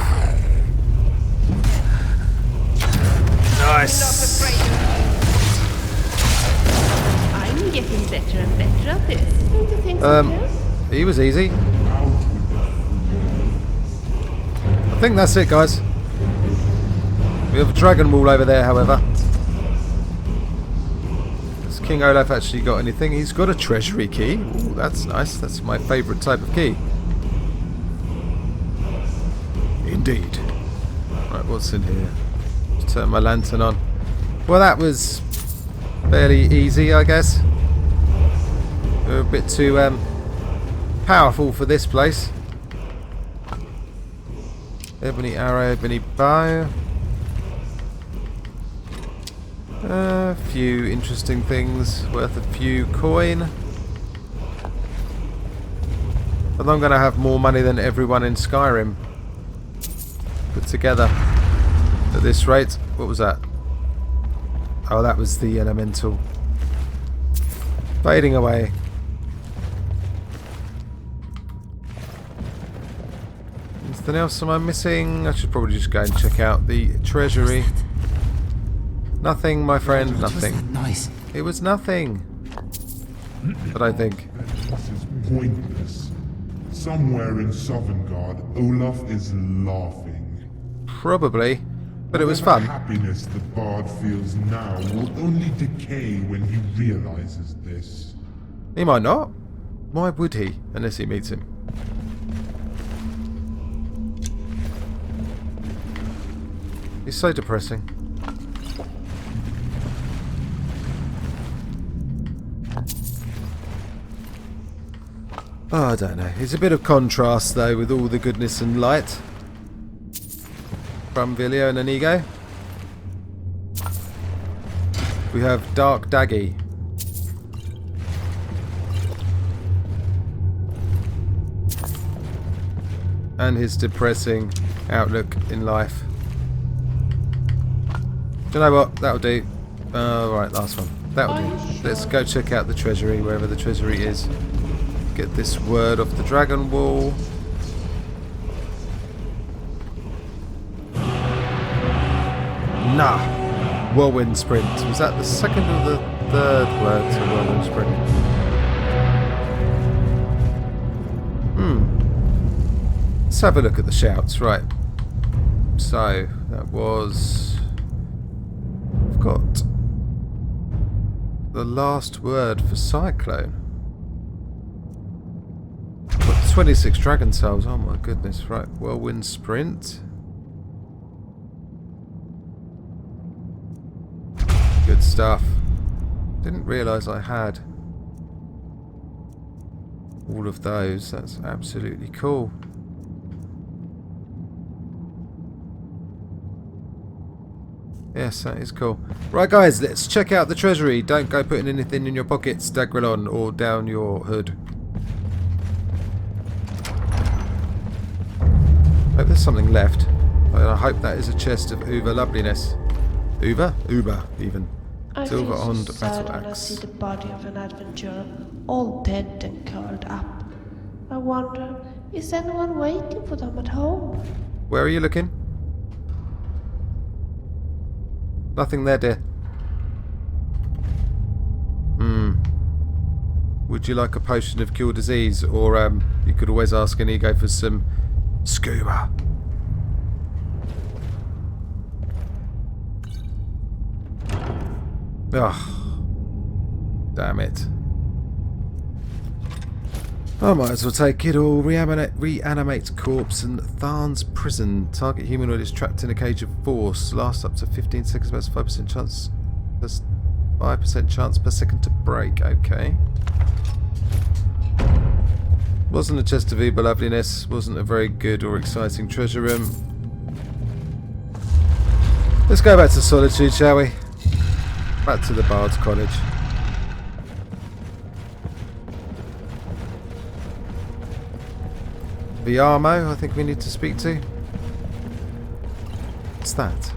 Nice. I'm getting better and better at this. Don't you think so, Chris? He was easy. I think that's it, guys. We have a dragon wall over there, however. Has King Olaf actually got anything? He's got a treasury key. Ooh, that's nice. That's my favourite type of key. Indeed. Right, what's in here? Just turn my lantern on. Well, that was fairly easy, I guess. We're a bit too powerful for this place. Ebony arrow, ebony bow. A few interesting things worth a few coin. But I'm going to have more money than everyone in Skyrim put together at this rate. What was that? Oh, that was the elemental. Fading away. Anything else am I missing? I should probably just go and check out the treasury. Nothing, my friend, What was nothing. that noise? It was nothing. But I think. This is pointless. Somewhere in Sovngarde, Olaf is laughing. Probably. But it was Whatever fun. happiness the bard feels now will only decay when he realizes this. He might not. Why would he? Unless he meets him. He's so depressing. Oh, I don't know. It's a bit of contrast, though, with all the goodness and light from Vilja and Inigo. We have Dark Daggy. And his depressing outlook in life. Do you know what? That'll do. Right, last one. That'll do. Let's go check out the treasury, wherever the treasury is. Get this word off the dragon wall. Nah. Whirlwind sprint. Was that the second or the third word to whirlwind sprint? Let's have a look at the shouts. Right. So, that was... I've got the last word for cyclone. 26 dragon souls, oh my goodness. Right, whirlwind sprint. Good stuff. Didn't realise I had all of those. That's absolutely cool. Yes, that is cool. Right guys, let's check out the treasury. Don't go putting anything in your pockets, Dagrelon, or down your hood. I hope there's something left. I hope that is a chest of Uber loveliness. Uber? Uber, even. I Silver feel on so sad battle when I see axe. the body of an adventurer, all dead and curled up. I wonder, is anyone waiting for them at home? Where are you looking? Nothing there, dear. Would you like a potion of cure disease? Or you could always ask Inigo for some scuba. Ugh. Damn it. I might as well take it all. Reanimate corpse and Tharn's prison. Target humanoid is trapped in a cage of force. Lasts up to 15 seconds. That's 5% chance. There's 5% chance per second to break. Okay. Wasn't a chest of Uber loveliness. Wasn't a very good or exciting treasure room. Let's go back to Solitude, shall we? Back to the Bard's College. Viamo, I think we need to speak to. What's that?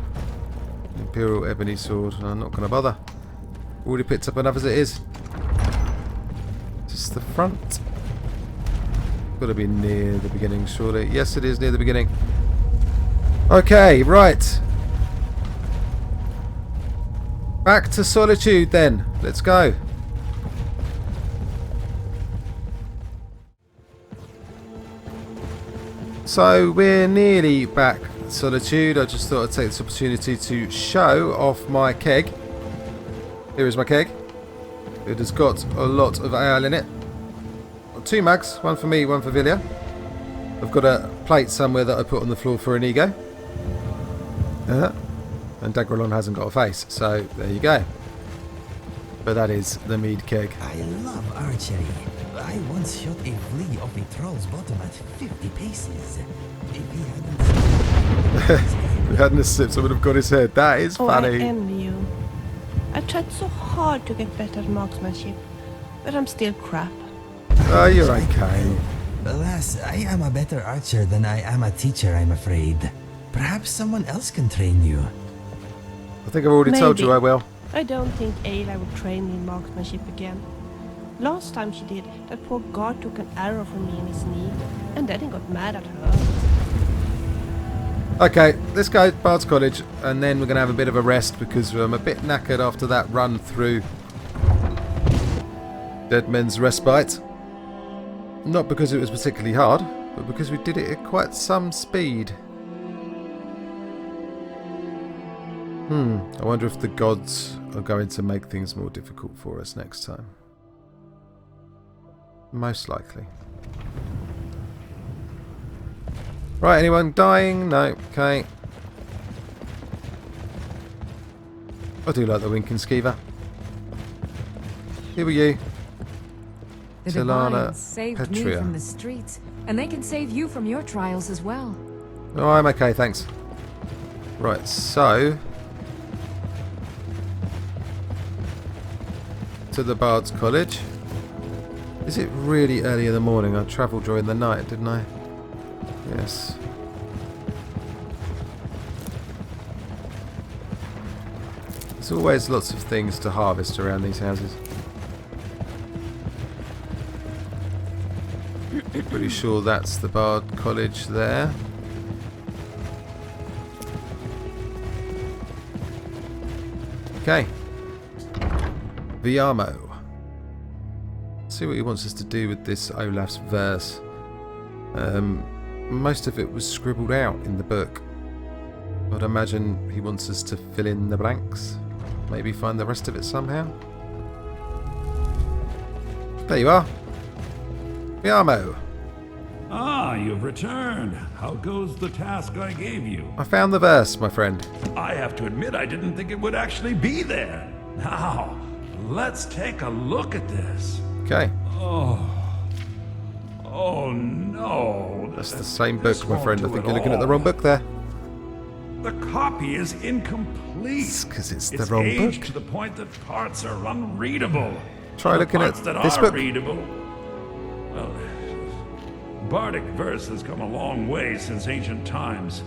Imperial Ebony Sword. I'm not going to bother. Already picked up enough as it is. Just the front. Got to be near the beginning, surely. Yes, it is near the beginning. Okay, right. Back to Solitude then. Let's go. So we're nearly back at Solitude. I just thought I'd take this opportunity to show off my keg. Here is my keg. It has got a lot of ale in it. Got 2 mugs, one for me, one for Vilja. I've got a plate somewhere that I put on the floor for Inigo. And Dagrelon hasn't got a face, so there you go. But that is the mead keg. I love archery. I once shot a flea off a troll's bottom at 50 paces. If he hadn't... If he hadn't slipped, I would have got his head. That is Oh, funny. I envy you. I tried so hard to get better at marksmanship, but I'm still crap. Oh, you're okay. Alas, I am a better archer than I am a teacher, I'm afraid. Perhaps someone else can train you. I think I've already told you Maybe. I will. I don't think Ayla would train me in marksmanship again. Last time she did, that poor guard took an arrow from me in his knee, and then he got mad at her. Okay, let's go to Bard's College, and then we're going to have a bit of a rest because I'm a bit knackered after that run through Dead Men's Respite. Not because it was particularly hard, but because we did it at quite some speed. I wonder if the gods are going to make things more difficult for us next time. Most likely. Right, anyone dying? No, okay. I do like the winking skeever. Here were you. The Tilana divines saved me Petria. from the streets, and they can save you from your trials as well. Oh, I'm okay, thanks. Right, so... to the Bard's College. Is it really early in the morning? I travelled during the night, didn't I? Yes. There's always lots of things to harvest around these houses. Pretty sure that's the Bard College there. Okay. Viamo. See what he wants us to do with this Olaf's verse. Most of it was scribbled out in the book. I'd imagine he wants us to fill in the blanks. Maybe find the rest of it somehow. There you are. Viamo. Ah, you've returned. How goes the task I gave you? I found the verse, my friend. I have to admit I didn't think it would actually be there. Now, let's take a look at this. Okay. Oh no. That's the same This book, my won't friend. I do think it you're looking at the all. wrong book there. The copy is incomplete. It's 'cause it's the wrong aged book. to the point that parts are unreadable. Try The looking at parts that this are book. readable. Well, Bardic verse has come a long way since ancient times.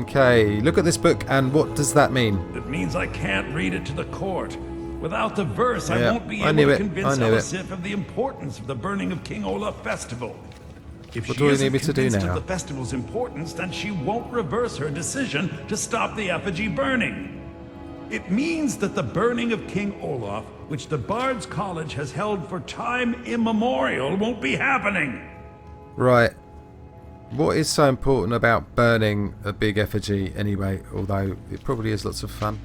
Okay, look at this book, and what does that mean? It means I can't read it to the court. Without the verse, I Yeah, won't be I able knew to it. convince I knew it. Elisif of the importance of the burning of King Olaf festival. If What she do you isn't need me to do convinced now? of the festival's importance, then she won't reverse her decision to stop the effigy burning. It means that the burning of King Olaf, which the Bard's College has held for time immemorial, won't be happening. Right. What is so important about burning a big effigy anyway? Although it probably is lots of fun,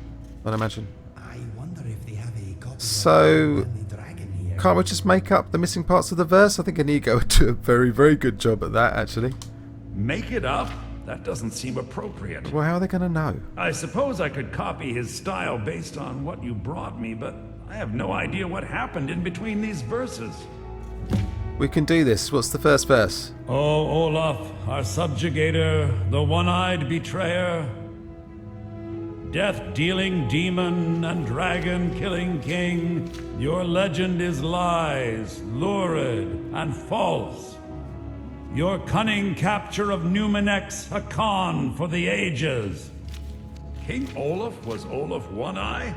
I'd imagine. I wonder if they have a copy So, of the dragon here. can't we just make up the missing parts of the verse? I think Inigo would do a very, very good job at that, actually. Make it up? That doesn't seem appropriate. Well, how are they going to know? I suppose I could copy his style based on what you brought me, but I have no idea what happened in between these verses. We can do this. What's the first verse? O Olaf, our subjugator, the one-eyed betrayer, death-dealing demon and dragon-killing king, your legend is lies, lurid, and false. Your cunning capture of Numenex, a con for the ages. King Olaf was Olaf One-Eye?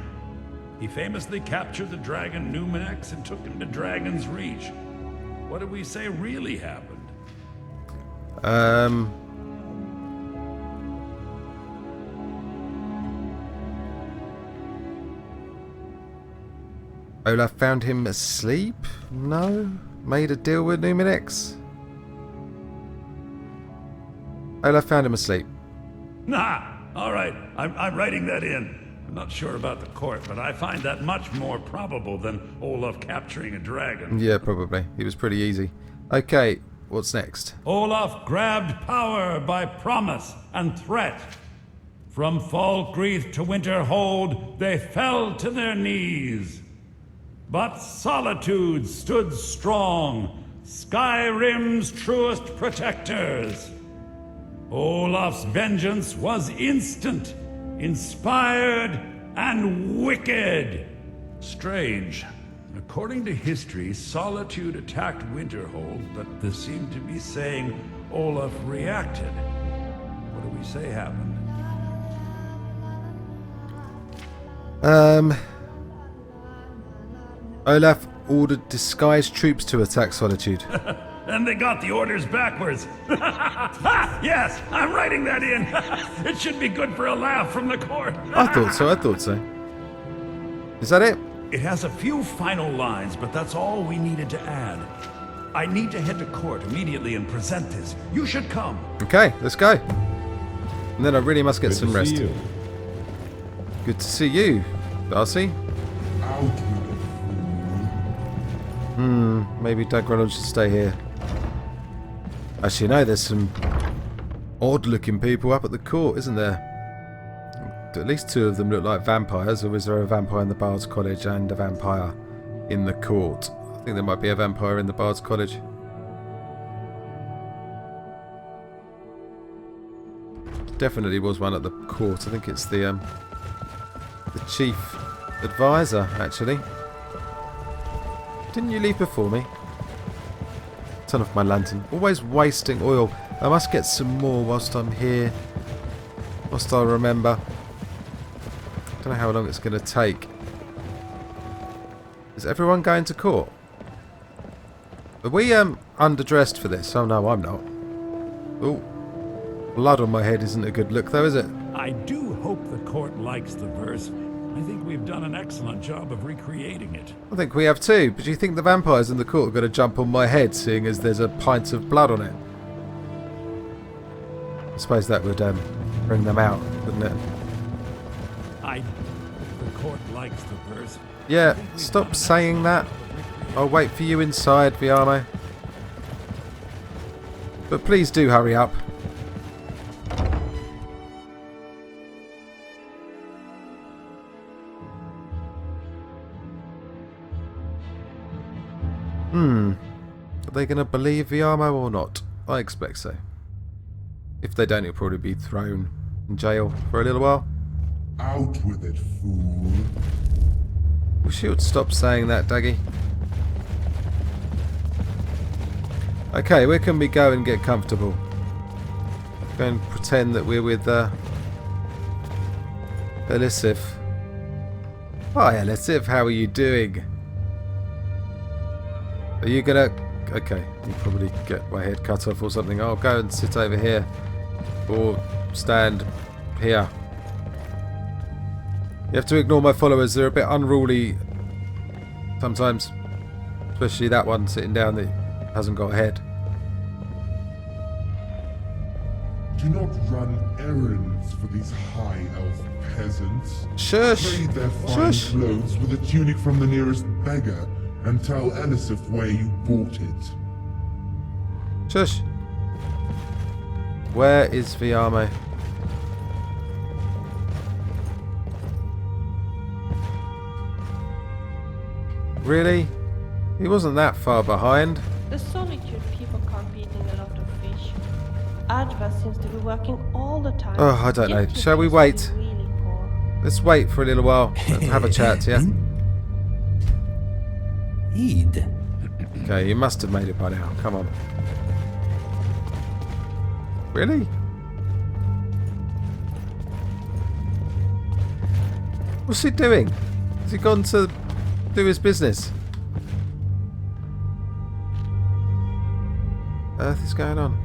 He famously captured the dragon Numenex and took him to Dragon's Reach. What did we say really happened? Olaf found him asleep? No? Made a deal with Numenex? Olaf found him asleep. Nah, all right, I'm writing that in. I'm not sure about the court, but I find that much more probable than Olaf capturing a dragon. Yeah, probably. He was pretty easy. Okay, what's next? Olaf grabbed power by promise and threat. From Falkreath to Winterhold, they fell to their knees. But Solitude stood strong, Skyrim's truest protectors. Olaf's vengeance was instant. inspired, and wicked. Strange. According to history, Solitude attacked Winterhold, but this seemed to be saying Olaf reacted. What do we say happened? Olaf ordered disguised troops to attack Solitude. And they got the orders backwards. Yes, I'm writing that in. It should be good for a laugh from the court. I thought so. Is that it? It has a few final lines, but that's all we needed to add. I need to head to court immediately and present this. You should come. Okay, let's go. And then I really must get some rest. Good to see you, Darcy. Out with it, fool. Maybe Doug Reynolds should stay here. Actually, no, there's some odd-looking people up at the court, isn't there? At least two of them look like vampires, or is there a vampire in the Bard's College and a vampire in the court? I think there might be a vampire in the Bard's College. Definitely was one at the court. I think it's the chief advisor, actually. Didn't you leave before me? Turn off my lantern. Always wasting oil. I must get some more whilst I'm here. Whilst I remember. Don't know how long it's going to take. Is everyone going to court? Are we underdressed for this? Oh no, I'm not. Oh, blood on my head isn't a good look though, is it? I do hope the court likes the verse. I think we've done an excellent job of recreating it. I think we have too, but do you think the vampires in the court are going to jump on my head seeing as there's a pint of blood on it? I suppose that would bring them out, wouldn't it? The court likes the verse. Yeah, stop saying that. I'll wait for you inside, Viamo. But please do hurry up. Are they going to believe Viamo or not? I expect so. If they don't, he'll probably be thrown in jail for a little while. Out with it, fool. Wish you would stop saying that, Daggy. Okay, where can we go and get comfortable? Go and pretend that we're with Elisif. Hi Elisif, how are you doing? Are you gonna... Okay, you probably get my head cut off or something. I'll go and sit over here. Or stand here. You have to ignore my followers, they're a bit unruly sometimes. Especially that one sitting down that hasn't got a head. Do not run errands for these high elf peasants. Shush! Trade their fine Shush! clothes with a tunic from the nearest beggar and tell Elisif where you bought it. Shush! Where is Viamo? Really? He wasn't that far behind. The Solitude people can't be eating a lot of fish. Adva seems to be working all the time. Oh, I don't know. Yet he Shall we seems to wait? be really poor. Let's wait for a little while. Let's have a chat, yeah? Eid. Okay, you must have made it by now. Come on. Really? What's he doing? Has he gone to do his business? What earth is going on?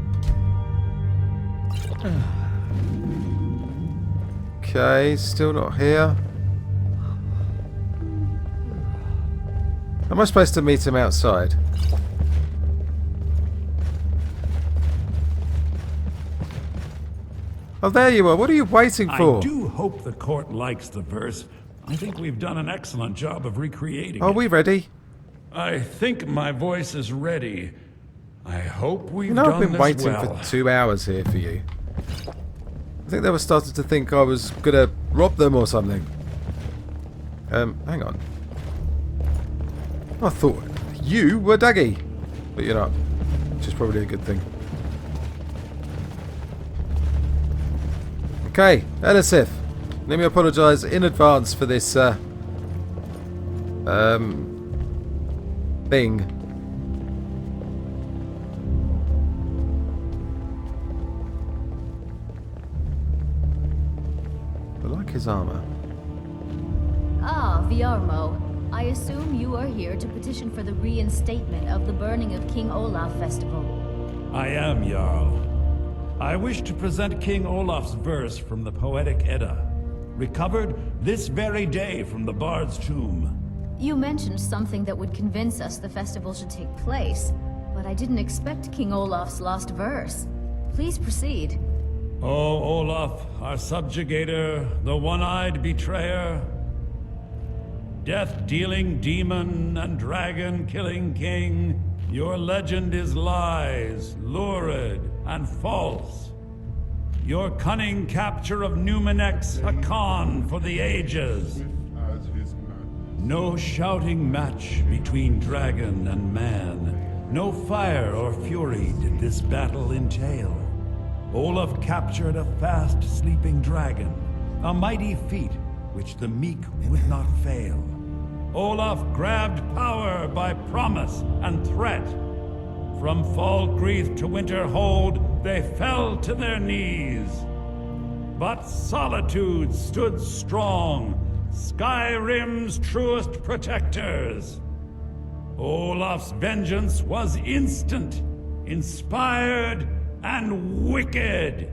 Okay, still not here. Am I supposed to meet him outside? Oh, there you are. What are you waiting for? I do hope the court likes the verse. I think we've done an excellent job of recreating Are it. we ready? I think my voice is ready. I hope we've You know, done I've been this waiting well. for 2 hours here for you. I think they were starting to think I was gonna rob them or something. Hang on. I thought you were Daggy, but you're not, which is probably a good thing. Okay, Elisif, Let me apologise in advance for this thing. I like his armour. Ah, Viarmo. I assume you are here to petition for the reinstatement of the burning of King Olaf Festival. I am, Jarl. I wish to present King Olaf's verse from the Poetic Edda, recovered this very day from the Bard's tomb. You mentioned something that would convince us the festival should take place, but I didn't expect King Olaf's lost verse. Please proceed. O Olaf, our subjugator, the one-eyed betrayer, death-dealing demon and dragon-killing king, your legend is lies, lurid, and false. Your cunning capture of Numenx, a con for the ages. No shouting match between dragon and man. No fire or fury did this battle entail. Olaf captured a fast-sleeping dragon, a mighty feat which the meek would not fail. Olaf grabbed power by promise and threat. From Falkreath to Winterhold, they fell to their knees. But Solitude stood strong, Skyrim's truest protectors. Olaf's vengeance was instant, inspired, and wicked.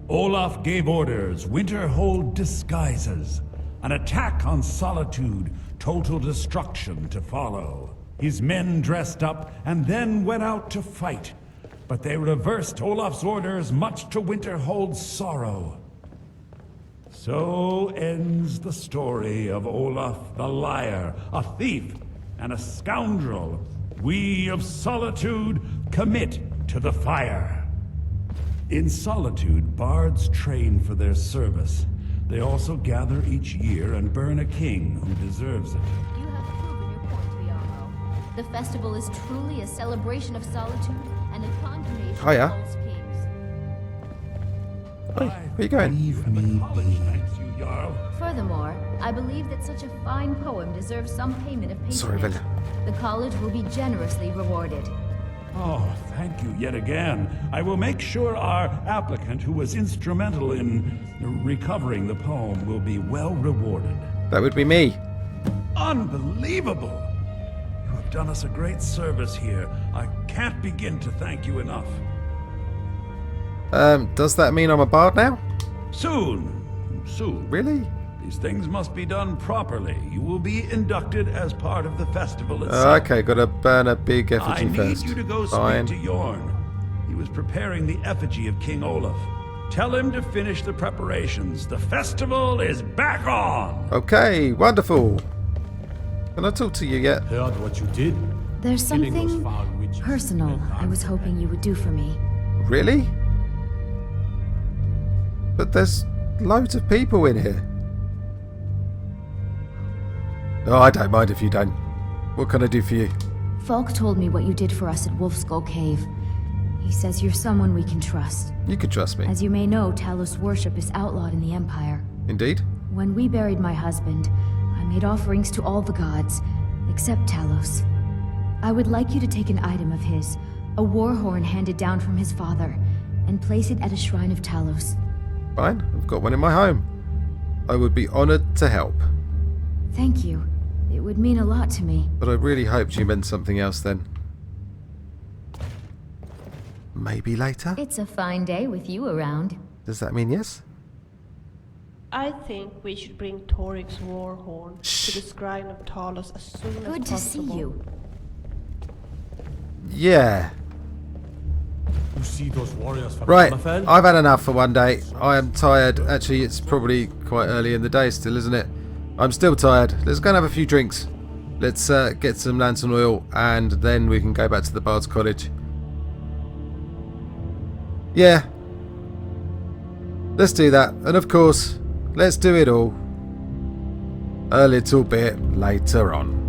Olaf gave orders, Winterhold disguises, an attack on Solitude, total destruction to follow. His men dressed up and then went out to fight, but they reversed Olaf's orders, much to Winterhold's sorrow. So ends the story of Olaf the Liar, a thief and a scoundrel. We of Solitude commit to the fire. In Solitude, bards train for their service. They also gather each year and burn a king who deserves it. You have proven your point, Viarmo. The festival is truly a celebration of solitude and a condemnation Hiya. of false kings. Hey, where are you going? Leave me be. Thanks, you Jarl. Furthermore, I believe that such a fine poem deserves some payment of patronage. Sorry, Venya. The college will be generously rewarded. Oh, thank you yet again. I will make sure our applicant, who was instrumental in recovering the poem, will be well rewarded. That would be me. Unbelievable! You have done us a great service here. I can't begin to thank you enough. Does that mean I'm a bard now? Soon. Really? These things must be done properly. You will be inducted as part of the festival itself. Okay, gotta burn a big I effigy need first. you to go Fine. speak to Yorn. He was preparing the effigy of King Olaf. Tell him to finish the preparations. The festival is back on! Okay, wonderful. Can I talk to you yet? Heard what you did? There's Killing those something foul witches. personal I was hoping you would do for me. Really? But there's loads of people in here. Oh, I don't mind if you don't. What can I do for you? Falk told me what you did for us at Wolfskull Cave. He says you're someone we can trust. You can trust me. As you may know, Talos worship is outlawed in the Empire. Indeed. When we buried my husband, I made offerings to all the gods, except Talos. I would like you to take an item of his, a war horn handed down from his father, and place it at a shrine of Talos. Fine, I've got one in my home. I would be honoured to help. Thank you. It would mean a lot to me. But I really hoped you meant something else then. Maybe later? It's a fine day with you around. Does that mean yes? I think we should bring Torik's war horn to the shrine of Talos as soon as possible. Good to see you. Yeah. You see those warriors from Right, Hammerfell? I've had enough for one day. I am tired. Actually, it's probably quite early in the day still, isn't it? I'm still tired. Let's go and have a few drinks. Let's get some lantern oil and then we can go back to the Bard's College. Yeah. Let's do that. And of course, let's do it all a little bit later on.